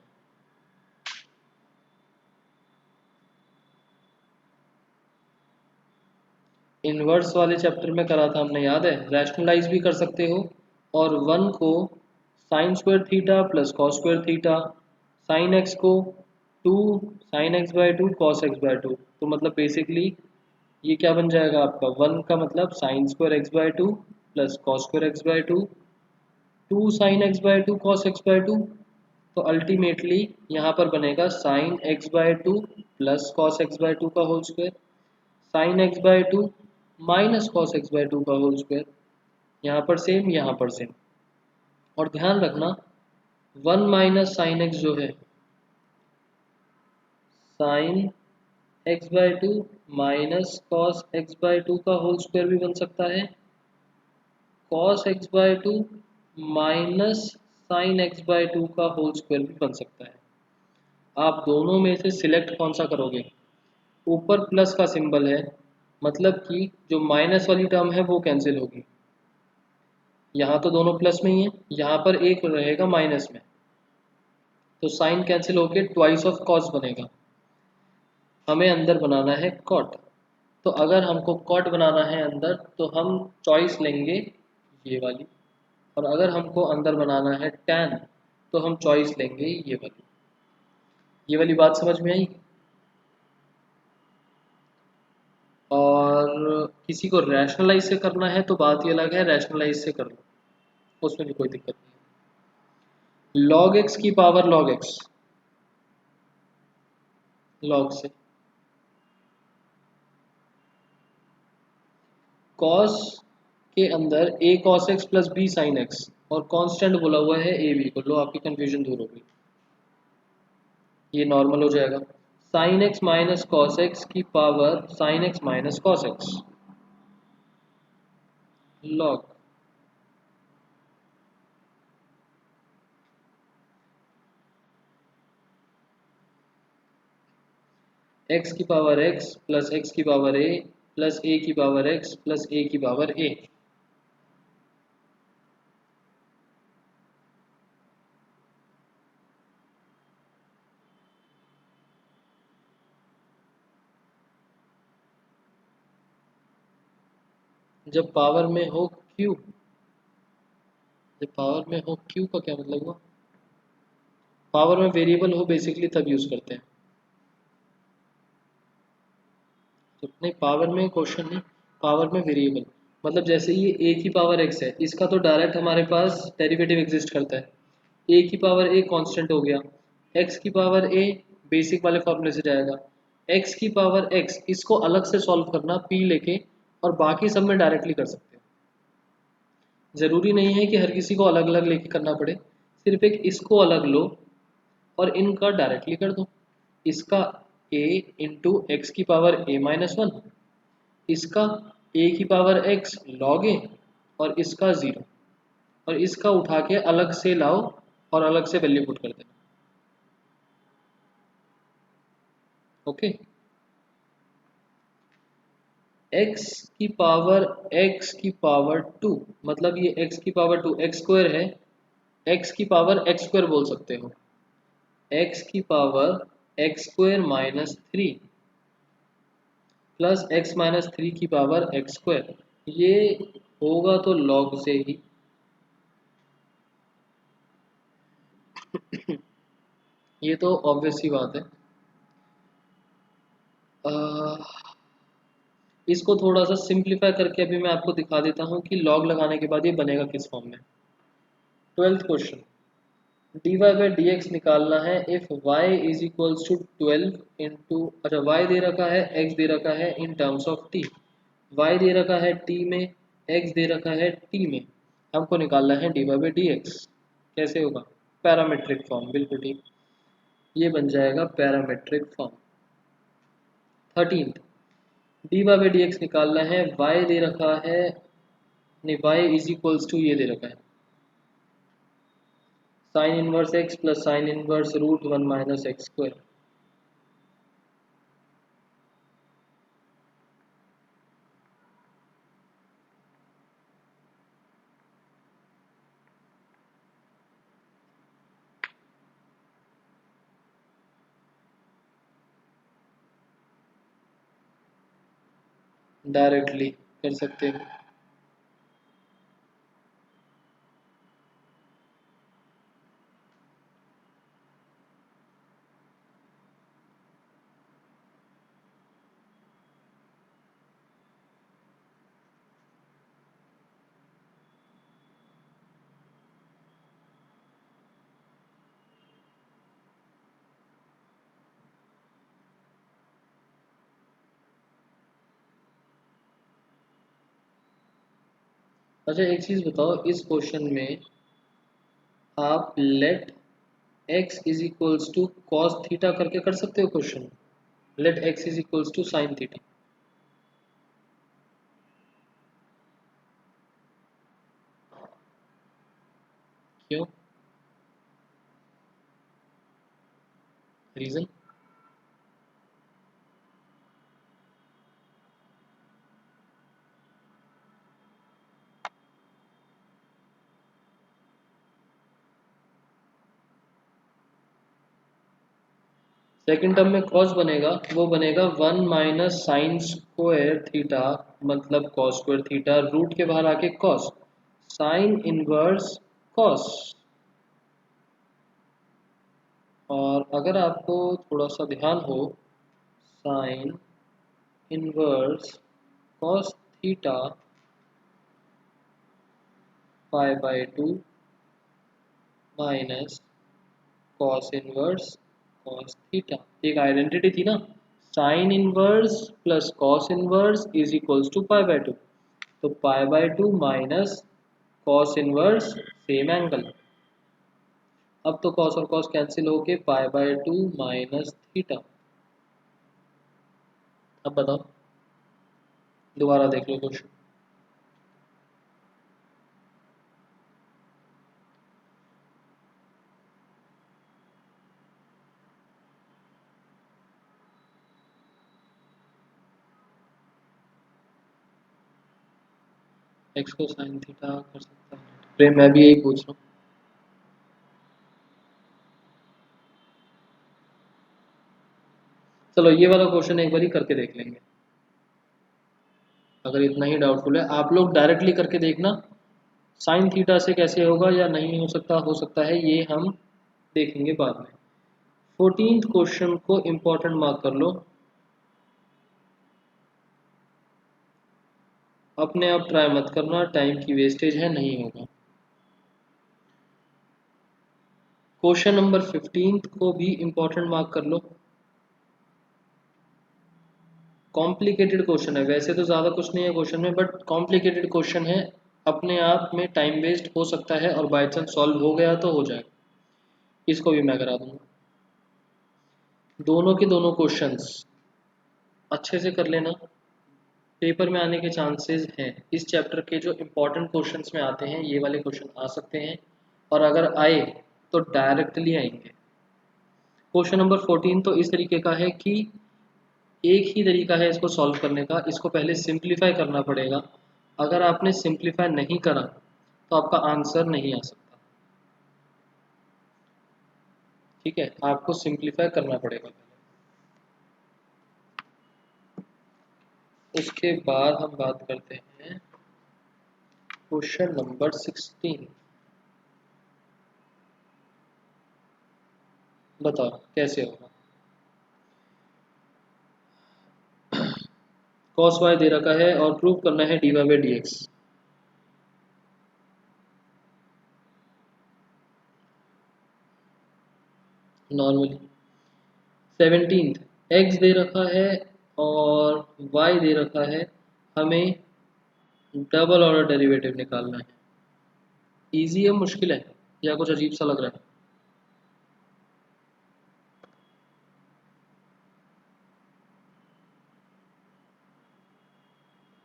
इनवर्स वाले चैप्टर में करा था हमने, याद है? रैशनलाइज भी कर सकते हो, और 1 को sign square theta plus cos square theta, sine x को 2 sine x by 2 cos x by 2, तो मतलब बेसिकली ये क्या बन जाएगा आपका? 1 का मतलब sine square x by 2 plus cos square x by 2, 2 sine x by 2 cos x by 2, तो अल्टीमेटली यहाँ पर बनेगा sine x by 2 plus cos x by 2 का whole square, sine x by 2 minus cos x by 2 का whole square. यहाँ पर same, यहाँ पर सेम। और ध्यान रखना 1 माइनस साइन एक्स जो है, sign x by 2 minus cos x by 2 का होल स्क्वायर भी बन सकता है, cos x by 2 minus sign x by 2 का होल स्क्वायर भी बन सकता है। आप दोनों में से सिलेक्ट कौन सा करोगे? ऊपर प्लस का सिंबल है, मतलब कि जो माइनस वाली टर्म है वो कैंसिल होगी, यहाँ तो दोनों प्लस में ही है, यहाँ पर एक रहेगा माइनस में, तो साइन कैंसिल होके ट्वाइस ऑफ कॉस बनेगा। हमें अंदर बनाना है कॉट, तो अगर हमको कॉट बनाना है अंदर तो हम चॉइस लेंगे ये वाली, और अगर हमको अंदर बनाना है टैन तो हम चॉइस लेंगे ये वाली। ये वाली बात समझ में आई? और किसी को रैशनलाइज से करना है तो बात ये अलग है, रैशनलाइज से कर लो, उसमें भी कोई दिक्कत नहीं। लॉग एक्स की पावर लॉग एक्स, लॉग से कॉस के अंदर a cos x plus b sin x, और कांस्टेंट बोला हुआ है ए बी को, लो आपकी कंफ्यूजन दूर हो गई, ये नॉर्मल हो जाएगा। sin x minus cos x की power sin x minus cos x log x की पावर x प्लस x की पावर a प्लस a की पावर x प्लस a की पावर a। जब पावर में हो q, जब पावर में हो q का क्या मतलब हुआ? पावर में वेरिएबल हो बेसिकली तब यूज करते हैं। तो नहीं, पावर में क्वेश्चन नहीं, पावर में वेरिएबल मतलब जैसे ये a की पावर x है, इसका तो डायरेक्ट हमारे पास डेरिवेटिव एग्जिस्ट करता है। a की पावर a कांस्टेंट हो गया, x की पावर a बेसिक वाले फॉर्मूले से जाएगा, x की पावर x इसको अलग से सॉल्व करना p लेके, और बाकी सब में डायरेक्टली कर सकते हो। ज़रूरी नहीं है कि हर किसी को अलग अलग लेके करना पड़े, सिर्फ एक इसको अलग लो और इनका डायरेक्टली कर दो। इसका a इंटू एक्स की पावर a माइनस वन, इसका a की पावर x log a, और इसका 0, और इसका उठा के अलग से लाओ और अलग से वैल्यू पुट कर देना। ओके, x की पावर 2 मतलब ये x की पावर 2 एक्स स्क्वायर है, x की पावर x स्क्वायर बोल सकते हो, x की power x square minus 3 plus x minus 3 की पावर x स्क्वायर, ये होगा तो log से ही। ये तो ऑब्वियस ही बात है। इसको थोड़ा सा सिंप्लीफाई करके अभी मैं आपको दिखा देता हूँ कि लॉग लगाने के बाद ये बनेगा किस फॉर्म में। 12th question, dy by d x निकालना है if y is equals to 12 into, अच्छा y दे रखा है, x दे रखा है in terms of t, y दे रखा है t में, x दे रखा है t में, हमको निकालना है dy बाई डी एक्स। कैसे होगा? पैरामेट्रिक फॉर्म, बिल्कुल ठीक, ये बन जाएगा parametric form. 13th, D by d x निकालना है, y दे रखा है, नहीं y इज इक्वल्स टू ये दे रखा है sine inverse x plus sine inverse root one minus x square. Directly कर सकते हैं। अच्छा एक चीज बताओ, इस क्वेश्चन में आप let x is equals to cos theta करके कर सकते हो question, let x is equals to sine theta. क्यों? रीजन? सेकेंड टर्म में कॉस बनेगा, वो बनेगा 1 माइनस साइन स्क्वायर थीटा, मतलब कॉस स्क्वायर थीटा, रूट के बाहर आके कॉस, साइन इनवर्स कॉस। और अगर आपको थोड़ा सा ध्यान हो, sine inverse cos theta pi by 2 minus cos inverse cos theta, एक आइडेंटिटी थी ना, sine inverse plus cos inverse is equals to pi by 2, तो pi by 2 minus cos inverse same angle. अब तो कॉस और कॉस कैंसिल होके पाई by 2 minus theta. अब बताओ, दोबारा देख लो क्वेश्चन। एक्स को साइन थीटा कर सकता है, प्रेम मैं भी यही पूछ रहा हूँ। चलो ये वाला क्वेश्चन एक बार ही करके देख लेंगे, अगर इतना ही डाउटफुल है। आप लोग डायरेक्टली करके देखना, साइन थीटा से कैसे होगा या नहीं हो सकता है, ये हम देखेंगे बाद में। 14th क्वेश्चन को इम्पोर्टेंट मार्क कर लो, अपने आप ट्राई मत करना, टाइम की वेस्टेज है, नहीं होगा। क्वेश्चन नंबर 15 को भी इम्पोर्टेंट मार्क कर लो। कॉम्प्लिकेटेड क्वेश्चन है, वैसे तो ज़्यादा कुछ नहीं है क्वेश्चन में, बट कॉम्प्लिकेटेड क्वेश्चन है, अपने आप में टाइम वेस्ट हो सकता है, और बाई चांस सॉल्व हो गया तो हो जाएगा। इसको भी मैं करा दूंगा। दोनों के दोनों क्वेश्चंस अच्छे से कर लेना, पेपर में आने के चांसेस हैं। इस चैप्टर के जो इम्पोर्टेंट क्वेश्चंस में आते हैं, ये वाले क्वेश्चन आ सकते हैं, और अगर आए तो डायरेक्टली आएंगे। क्वेश्चन नंबर 14 तो इस तरीके का है कि एक ही तरीका है इसको सॉल्व करने का, इसको पहले सिंप्लीफाई करना पड़ेगा। अगर आपने सिंप्लीफाई नहीं करा तो आपका आंसर नहीं आ सकता। ठीक है, आपको सिंप्लीफाई करना पड़ेगा पहले। उसके बाद हम बात करते हैं क्वेश्चन नंबर 16। बताओ कैसे होगा। cos y दे रखा है और प्रूव करना है dy by d x. Normally 17th x दे रखा है और y दे रखा है, हमें डबल ऑर्डर डेरिवेटिव निकालना है। इजी है, मुश्किल है, या कुछ अजीब सा लग रहा है?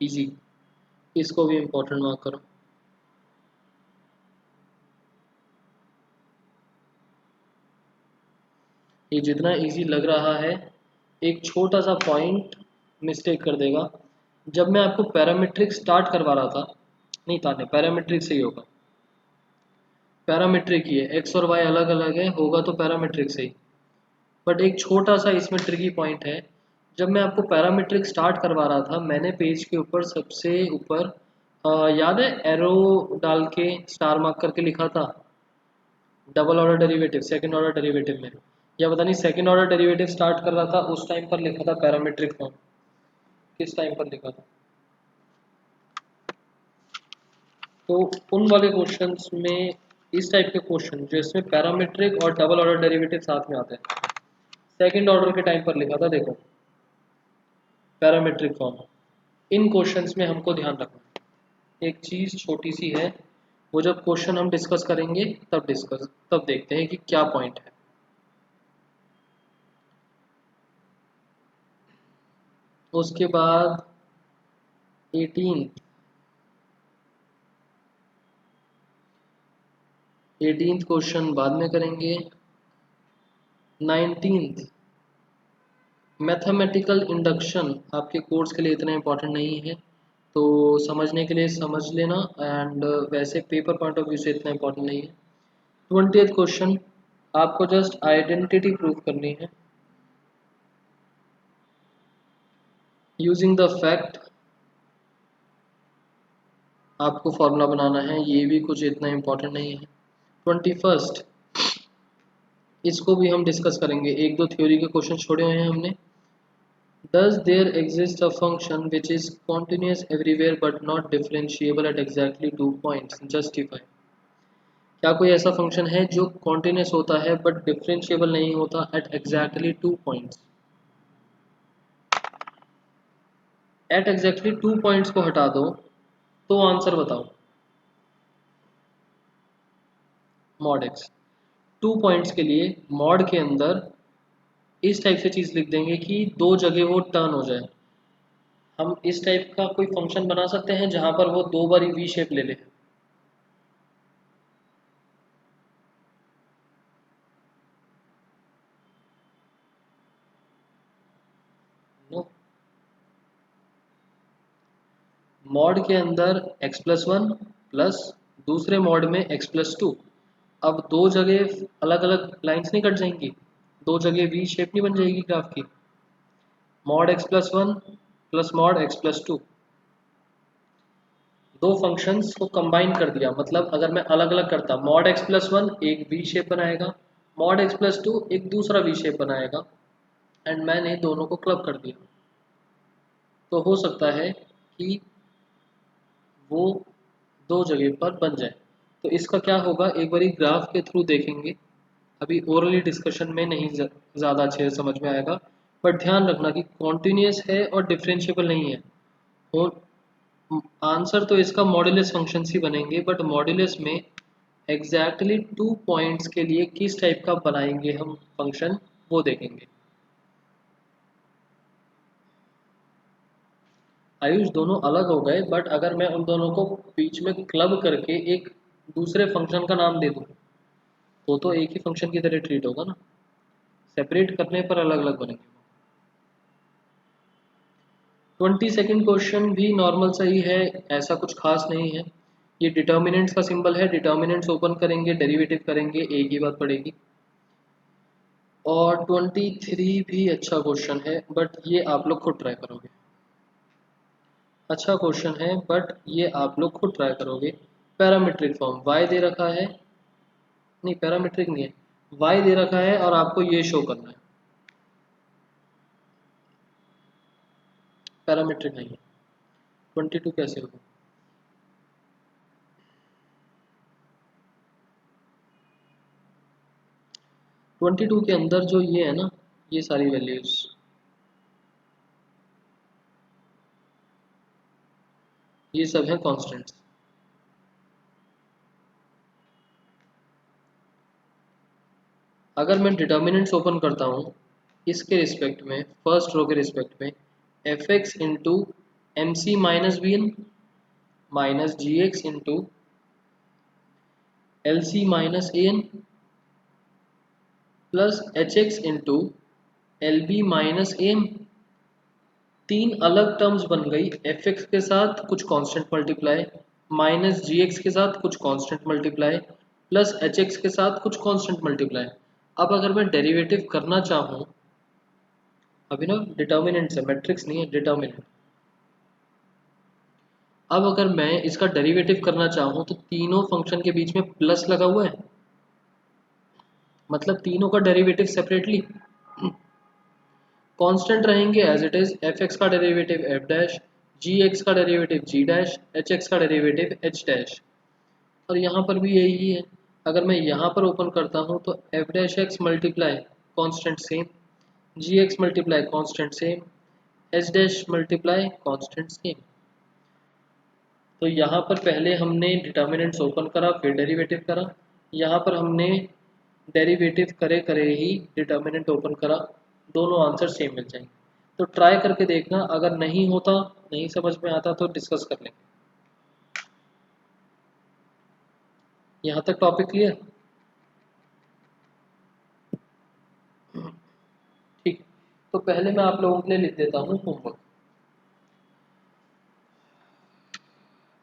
इजी, इसको भी इम्पोर्टेंट मार्क करो। ये जितना इजी लग रहा है, एक छोटा सा पॉइंट मिस्टेक कर देगा। जब मैं आपको पैरामीट्रिक स्टार्ट करवा रहा था, नहीं था, नहीं पैरामीट्रिक से ही होगा, पैरामीट्रिक ही है, एक्स और वाई अलग अलग है, होगा तो पैरामीट्रिक से ही। बट एक छोटा सा इसमें ट्रिकी पॉइंट है, जब मैं आपको पैरामीट्रिक स्टार्ट करवा रहा था, मैंने पेज के ऊपर सबसे ऊपर याद है एरो डाल के स्टार मार्क करके लिखा था double order derivative second order derivative में, या पता नहीं सेकंड ऑर्डर डेरिवेटिव स्टार्ट कर रहा था उस टाइम पर लिखा था पैरामीट्रिक फॉर्म। किस टाइम पर लिखा था? तो उन वाले क्वेश्चंस में इस टाइप के क्वेश्चन जो इसमें पैरामीट्रिक और डबल ऑर्डर डेरिवेटिव साथ में आते हैं, सेकंड ऑर्डर के टाइम पर लिखा था, देखो पैरामीट्रिक फॉर्म। इन क्वेश्चंस में हमको ध्यान रखना एक चीज़ छोटी सी है, वो जब क्वेश्चन हम डिस्कस करेंगे तब देखते हैं कि क्या पॉइंट है। उसके बाद 18th क्वेश्चन बाद में करेंगे। 19th मैथमेटिकल इंडक्शन आपके कोर्स के लिए इतना इम्पोर्टेंट नहीं है, तो समझने के लिए समझ लेना, एंड वैसे पेपर पॉइंट ऑफ व्यू से इतना इम्पोर्टेंट नहीं है। 20th क्वेश्चन आपको जस्ट आइडेंटिटी प्रूव करनी है, यूजिंग द फैक्ट आपको फॉर्मूला बनाना है, ये भी कुछ इतना इम्पोर्टेंट नहीं है। 21, इसको भी हम डिस्कस करेंगे, एक दो थ्योरी के क्वेश्चन छोड़े हुए हैं हमने। Does there exist a function which is continuous everywhere but not differentiable at exactly 2 points? Justify. क्या कोई ऐसा फंक्शन है जो कॉन्टिन्यूस होता है बट डिफरेंशिएबल नहीं होता at exactly 2 points? At exactly 2 points को हटा दो तो आंसर बताओ। मॉड एक्स 2 पॉइंट्स के लिए मॉड के अंदर इस टाइप से चीज लिख देंगे कि दो जगह वो टर्न हो जाए। हम इस टाइप का कोई फंक्शन बना सकते हैं जहां पर वो दो बार वी शेप ले ले। नो, मॉड के अंदर x+1 प्लस दूसरे मॉड में x+2, अब दो जगह अलग अलग लाइंस नहीं कट जाएंगी, दो जगह वी शेप नहीं बन जाएगी ग्राफ की। Mod x+1 plus mod x+2, दो फंक्शंस को कंबाइन कर दिया, मतलब अगर मैं अलग अलग करता, मॉड x+1 एक वी शेप बनाएगा, मॉड x+2 एक दूसरा वी शेप बनाएगा, एंड मैंने दोनों को क्लब कर दिया, तो हो सकता है कि वो दो जगह पर बन जाए। तो इसका क्या होगा, एक बारी ग्राफ के थ्रू देखेंगे, अभी ओरली डिस्कशन में नहीं ज़्यादा अच्छे से समझ में आएगा, बट ध्यान रखना कि कॉन्टिन्यूस है और डिफरेंशिएबल नहीं है। और आंसर तो इसका मॉड्यूलस फंक्शन ही बनेंगे, बट मॉड्यूलस में एग्जैक्टली 2 पॉइंट्स के लिए किस टाइप का बनाएंगे हम फंक्शन, वो देखेंगे। आयुष दोनों अलग हो गए, बट अगर मैं उन दोनों को बीच में क्लब करके एक दूसरे फंक्शन का नाम दे दूं तो एक ही फंक्शन की तरह ट्रीट होगा ना, सेपरेट करने पर अलग अलग बनेंगे। 22nd क्वेश्चन भी नॉर्मल सही है, ऐसा कुछ खास नहीं है। ये डिटर्मिनेंट्स का सिंबल है, डिटर्मिनेंट्स ओपन करेंगे, डेरिवेटिव करेंगे, एक ही बात पड़ेगी। और 23 भी अच्छा क्वेश्चन है, बट ये आप लोग खुद ट्राई करोगे। अच्छा क्वेश्चन है बट ये आप लोग खुद ट्राई करोगे। पैरामीट्रिक फॉर्म y दे रखा है, नहीं पैरामीट्रिक नहीं है, y दे रखा है और आपको ये शो करना है, पैरामीट्रिक नहीं है। 22 कैसे होगा? 22 के अंदर जो ये है ना, ये सारी वैल्यूज, ये सब है कॉन्स्टेंट्स। अगर मैं डिटर्मिनेंट्स ओपन करता हूँ इसके रिस्पेक्ट में, फर्स्ट रो के रिस्पेक्ट में, f x into m c minus b n minus g x into l c minus a n plus h x into l b minus a n, तीन अलग terms बन गई। F x के साथ कुछ constant multiply, minus g x के साथ कुछ constant multiply, plus h x के साथ कुछ कांस्टेंट मल्टीप्लाई। अब अगर मैं डेरिवेटिव करना चाहूँ, अभी ना डिटर्मिनेंट है, मैट्रिक्स नहीं है, डिटर्मिनेंट। अब अगर मैं इसका डेरिवेटिव करना चाहूँ तो तीनों फंक्शन के बीच में प्लस लगा हुआ है, मतलब तीनों का डेरिवेटिव सेपरेटली कांस्टेंट रहेंगे as it is. F x का derivative f dash, g x का derivative g dash, h x का डेरिवेटिव एच डैश, और यहाँ पर भी यही है। अगर मैं यहाँ पर ओपन करता हूँ तो f dash x multiply constant same, g x multiply constant same, h dash multiply constant same. तो यहाँ पर पहले हमने डिटर्मिनेंट्स ओपन करा फिर डेरिवेटिव करा, यहाँ पर हमने डेरिवेटिव करे करे ही डिटर्मिनेंट ओपन करा, दोनों आंसर सेम मिल जाएंगे। तो ट्राई करके देखना, अगर नहीं होता, नहीं समझ में आता तो डिस्कस कर लेंगे। यहाँ तक टॉपिक क्लियर? ठीक, तो पहले मैं आप लोगों के लिए लिख देता हूँ होमवर्क,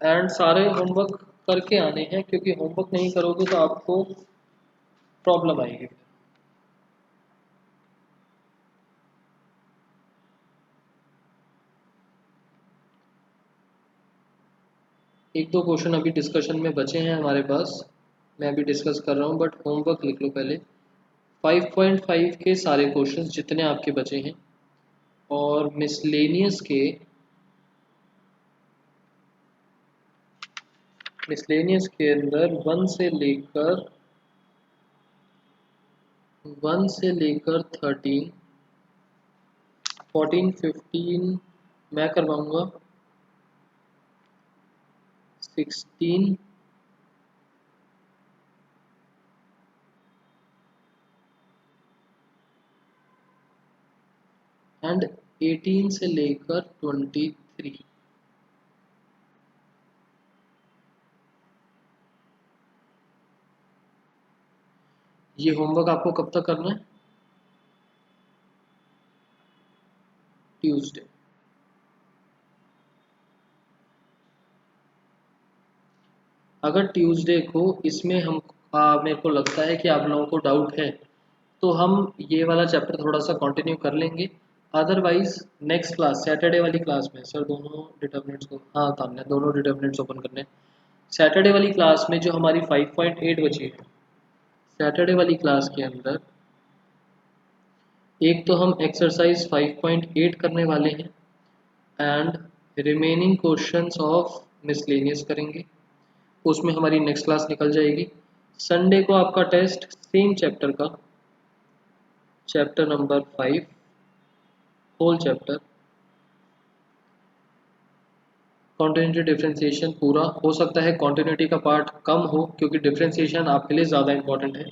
एंड सारे होमवर्क करके आने हैं, क्योंकि होमवर्क नहीं करोगे तो आपको प्रॉब्लम आएगी। एक दो क्वेश्चन अभी डिस्कशन में बचे हैं हमारे पास, मैं अभी डिस्कस कर रहा हूँ, बट होमवर्क लिख लो पहले। 5.5 के सारे क्वेश्चंस जितने आपके बचे हैं, और मिसलेनियस के अंदर 1 से लेकर 13, 14, 15 मैं करवाऊंगा, 16 एंड 18 से लेकर 23। ये होमवर्क आपको कब तक करना है? ट्यूसडे। अगर ट्यूसडे को इसमें हम मेरे को लगता है कि आप लोगों को डाउट है, तो हम ये वाला चैप्टर थोड़ा सा कंटिन्यू कर लेंगे। अदरवाइज नेक्स्ट क्लास, सैटरडे वाली क्लास में, सर दोनों डिटर्मिनेंट्स को, हाँ तामने दोनों डिटर्मिनेंट्स ओपन करने, सैटरडे वाली क्लास में जो हमारी 5.8 बची है, सैटरडे वाली क्लास के अंदर एक तो हम एक्सरसाइज 5.8 करने वाले हैं and remaining questions of miscellaneous करेंगे, उसमें हमारी नेक्स्ट क्लास निकल जाएगी। संडे को आपका टेस्ट सेम चैप्टर का, chapter number 5, whole chapter continuity differentiation पूरा। हो सकता है कॉन्टिन्यूटी का पार्ट कम हो क्योंकि डिफरेंशिएशन आपके लिए ज़्यादा इंपॉर्टेंट है,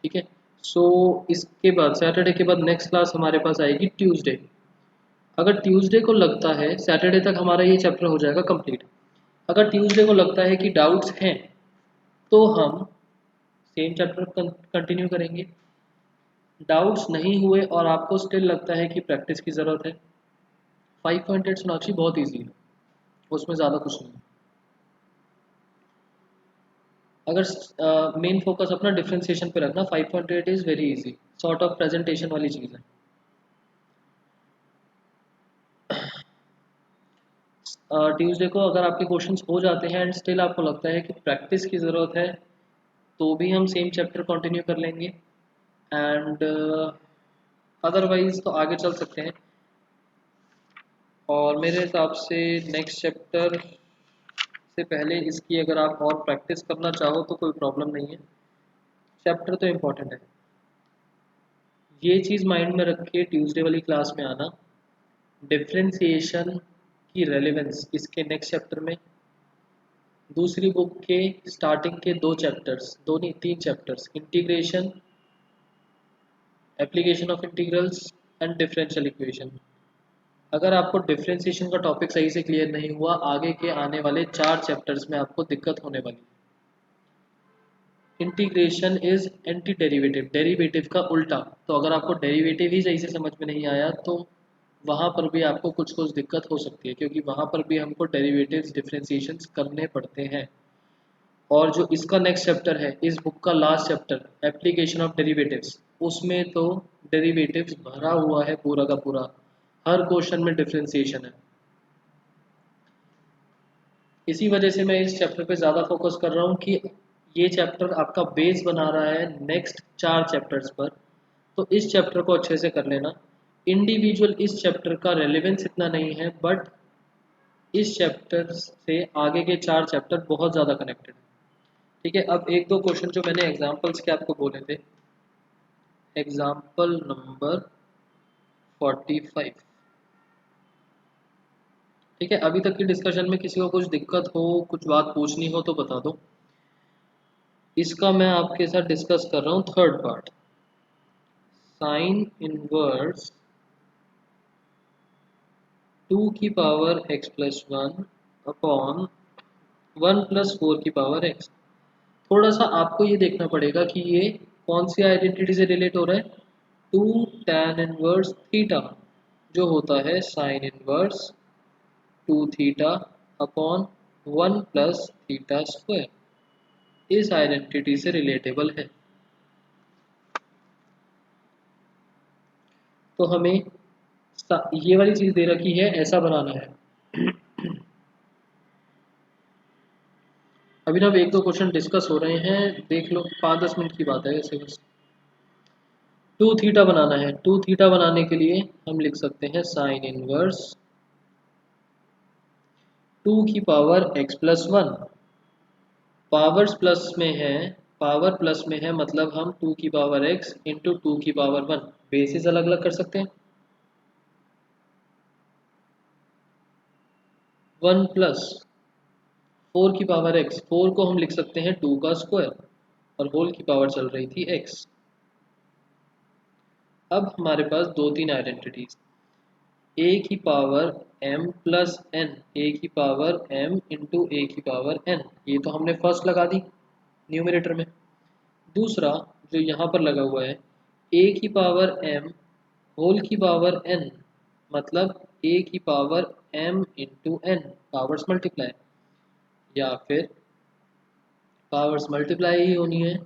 ठीक है। सो इसके बाद सैटरडे के बाद नेक्स्ट क्लास हमारे पास आएगी ट्यूसडे। अगर ट्यूसडे को लगता है, सैटरडे तक हमारा ये चैप्टर हो जाएगा कंप्लीट। अगर ट्यूसडे को लगता है कि डाउट्स हैं, तो हम सेम चैप्टर कंटिन्यू करेंगे। डाउट्स नहीं हुए और आपको स्टिल लगता है कि प्रैक्टिस की ज़रूरत है, 5.8 सोनाक्षी बहुत ईजी है, उसमें ज़्यादा कुछ नहीं है। अगर मेन फोकस अपना डिफरेंशिएशन पे रखना, 5.8 is very easy, sort of presentation वाली चीज़ है। ट्यूसडे को अगर आपके क्वेश्चंस हो जाते हैं एंड स्टिल आपको लगता है कि प्रैक्टिस की ज़रूरत है, तो भी हम सेम चैप्टर कंटिन्यू कर लेंगे एंड अदरवाइज तो आगे चल सकते हैं। और मेरे हिसाब से नेक्स्ट चैप्टर से पहले इसकी अगर आप और प्रैक्टिस करना चाहो तो कोई प्रॉब्लम नहीं है, चैप्टर तो इम्पॉर्टेंट है। ये चीज़ माइंड में रख के ट्यूसडे वाली क्लास में आना, डिफरेंशिएशन की रेलेवेंस इसके नेक्स्ट चैप्टर में, दूसरी बुक के स्टार्टिंग के 2 चैप्टर्स, 2 नहीं 3 chapters, integration, application of integrals and differential equation. अगर आपको डिफरेंशिएशन का टॉपिक सही से क्लियर नहीं हुआ, आगे के आने वाले 4 चैप्टर्स में आपको दिक्कत होने वाली। Integration is anti derivative, derivative का उल्टा। तो अगर आपको डेरिवेटिव ही सही से समझ में नहीं आया, तो वहाँ पर भी आपको कुछ कुछ दिक्कत हो सकती है, क्योंकि वहाँ पर भी हमको डेरिवेटिव्स डिफरेंशिएशन करने पड़ते हैं। और जो इसका नेक्स्ट चैप्टर है, इस बुक का last chapter, application of derivatives, उसमें तो डेरिवेटिव्स भरा हुआ है पूरा का पूरा, हर क्वेश्चन में डिफरेंशिएशन है। इसी वजह से मैं इस चैप्टर पे ज़्यादा फोकस कर रहा हूँ कि ये चैप्टर आपका बेस बना रहा है नेक्स्ट 4 चैप्टर्स पर, तो इस चैप्टर को अच्छे से कर लेना। इंडिविजुअल इस चैप्टर का रेलेवेंस इतना नहीं है, बट इस चैप्टर से आगे के 4 चैप्टर बहुत ज़्यादा कनेक्टेड है, ठीक है। अब एक दो क्वेश्चन जो मैंने एग्जाम्पल्स के आपको बोले थे, एग्जाम्पल नंबर 45, ठीक है। अभी तक की डिस्कशन में किसी को कुछ दिक्कत हो, कुछ बात पूछनी हो तो बता दो। इसका मैं आपके साथ डिस्कस कर रहा हूँ थर्ड पार्ट, साइन इनवर्स 2 की power x plus 1 upon 1 plus 4 की पावर x। थोड़ा सा आपको ये देखना पड़ेगा कि ये कौन सी आइडेंटिटी से रिलेट हो रहा है। 2 tan इनवर्स थीटा जो होता है sine inverse 2 theta upon 1 plus theta square, इस आइडेंटिटी से रिलेटेबल है। तो हमें ये वाली चीज़ दे रखी है, ऐसा बनाना है। अभी ना 1-2 क्वेश्चन डिस्कस हो रहे हैं, देख लो, 5-10 मिनट की बात है ऐसे बस। 2 थीटा बनाना है। 2 थीटा बनाने के लिए हम लिख सकते हैं साइन इनवर्स 2 की power x plus 1। Powers plus में है, पावर प्लस में है मतलब हम 2 की पावर x इंटू 2 की पावर 1, बेसिस अलग अलग कर सकते हैं। 1 प्लस 4 की पावर x, 4 को हम लिख सकते हैं 2 का स्क्वायर, और होल की पावर चल रही थी x। अब हमारे पास 2-3 आइडेंटिटीज, a की power m plus n, a की पावर m इंटू a की पावर n, ये तो हमने फर्स्ट लगा दी न्यूमरेटर में। दूसरा जो यहाँ पर लगा हुआ है a की पावर m होल की पावर n, मतलब a की power m into n, powers multiply, या फिर पावर्स मल्टीप्लाई ही होनी है,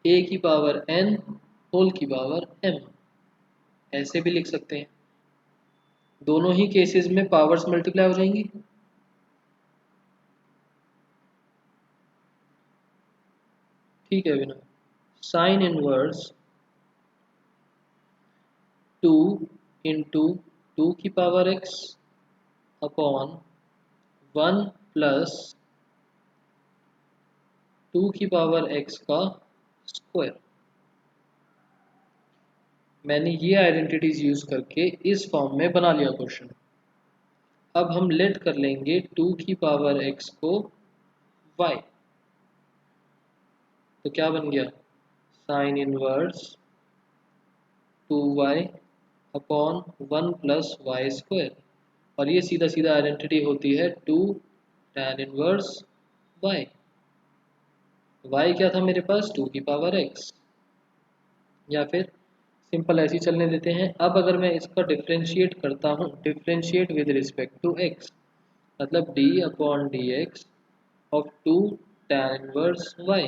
a की पावर n होल की पावर m, ऐसे भी लिख सकते हैं। दोनों ही केसेस में पावर्स मल्टीप्लाई हो जाएंगी। ठीक है विनय। साइन इनवर्स 2 इंटू 2 की पावर x अपॉन 1 प्लस 2 की पावर x का स्क्वायर। मैंने ये आइडेंटिटीज यूज करके इस फॉर्म में बना लिया क्वेश्चन। अब हम लेट कर लेंगे 2 की पावर x को y, तो क्या बन गया, sine inverse 2y upon 1 plus y square, और ये सीधा सीधा आइडेंटिटी होती है 2 tan इनवर्स y। y क्या था मेरे पास, 2 की पावर x, या फिर सिंपल ऐसे ही चलने देते हैं। अब अगर मैं इसका डिफ्रेंशिएट करता हूँ, differentiate with respect to x, मतलब d upon d x of 2 tan inverse y,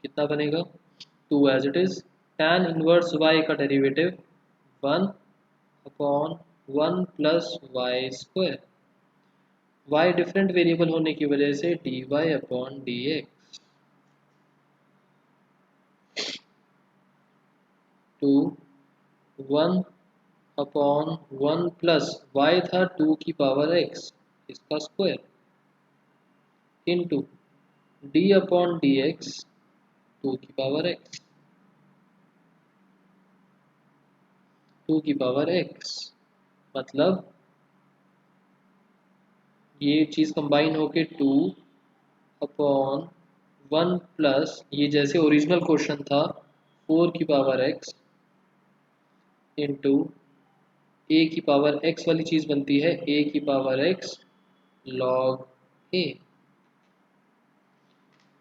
कितना बनेगा, 2 as it is, tan inverse y का derivative 1 upon 1 plus y square, y different variable होने की वजह से dy upon d x, 2 1 upon 1 plus y था 2 की पावर x, इसका square, into d upon d x 2 की पावर x, 2 की पावर x, मतलब ये चीज़ कंबाइन होके 2 अपॉन 1 प्लस, ये जैसे ओरिजिनल क्वेश्चन था 4 की पावर x इंटू ए की पावर x वाली चीज़ बनती है a की पावर x log a।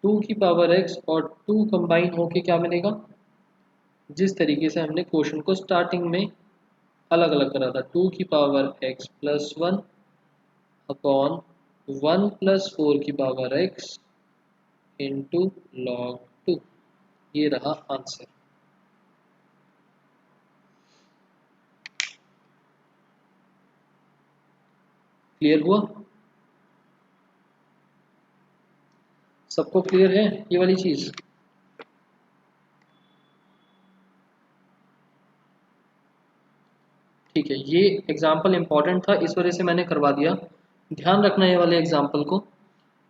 2 की पावर x और 2 कंबाइन होके क्या मिलेगा, जिस तरीके से हमने क्वेश्चन को स्टार्टिंग में अलग अलग करा था, 2 की power x plus 1 upon 1 plus 4 की पावर x इंटू लॉग 2, ये रहा आंसर। क्लियर हुआ, सबको क्लियर है ये वाली चीज़। ठीक है, ये एग्जाम्पल इम्पॉर्टेंट था, इस वजह से मैंने करवा दिया। ध्यान रखना ये वाले एग्जाम्पल को,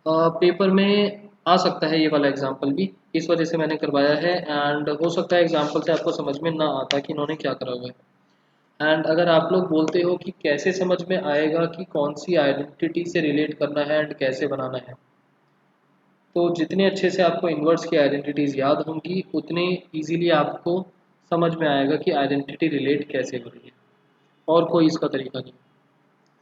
पेपर में आ सकता है ये वाला एग्जाम्पल भी, इस वजह से मैंने करवाया है। एंड हो सकता है एग्जाम्पल से आपको समझ में ना आता कि इन्होंने क्या करा हुआ है। एंड अगर आप लोग बोलते हो कि कैसे समझ में आएगा कि कौन सी आइडेंटिटी से रिलेट करना है एंड कैसे बनाना है, तो जितने अच्छे से आपको इन्वर्स की आइडेंटिटीज़ याद होंगी उतने इजीली आपको समझ में आएगा कि आइडेंटिटी रिलेट कैसे हो रही है, और कोई इसका तरीका नहीं।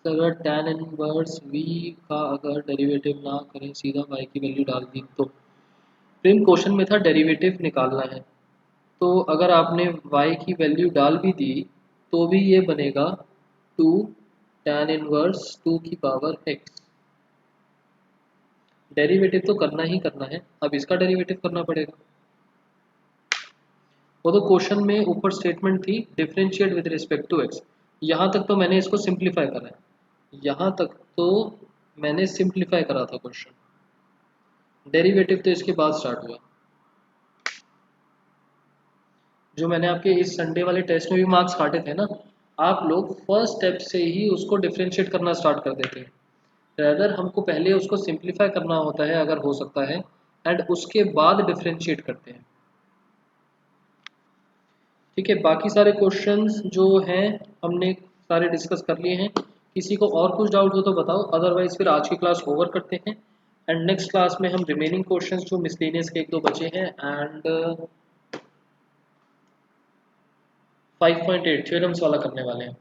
तो अगर tan इनवर्स v का अगर डेरिवेटिव ना करें, सीधा y की वैल्यू डाल दी, तो प्रीम क्वेश्चन में था डेरिवेटिव निकालना है, तो अगर आपने y की वैल्यू डाल भी दी तो भी ये बनेगा 2 tan इनवर्स 2 की पावर x। डेरिवेटिव तो करना ही करना है, अब इसका डेरिवेटिव करना पड़ेगा। वो तो क्वेश्चन में ऊपर स्टेटमेंट थी differentiate with respect to x, यहाँ तक तो मैंने इसको सिंप्लीफाई करा है। यहाँ तक तो मैंने सिंप्लीफाई करा था क्वेश्चन, डेरिवेटिव तो इसके बाद स्टार्ट हुआ। जो मैंने आपके इस संडे वाले टेस्ट में भी मार्क्स काटे थे ना, आप लोग फर्स्ट स्टेप से ही उसको डिफ्रेंशिएट करना स्टार्ट कर देते हैं। रैदर हमको पहले उसको सिंप्लीफाई करना होता है अगर हो सकता है, एंड उसके बाद डिफ्रेंशिएट करते हैं। ठीक है, बाकी सारे क्वेश्चंस जो हैं हमने सारे डिस्कस कर लिए हैं। किसी को और कुछ डाउट हो तो बताओ, अदरवाइज फिर आज की क्लास ओवर करते हैं एंड नेक्स्ट क्लास में हम रिमेनिंग क्वेश्चंस जो मिसलेनियस के एक दो बचे हैं एंड 5.8 थ्योरम्स वाला करने वाले हैं।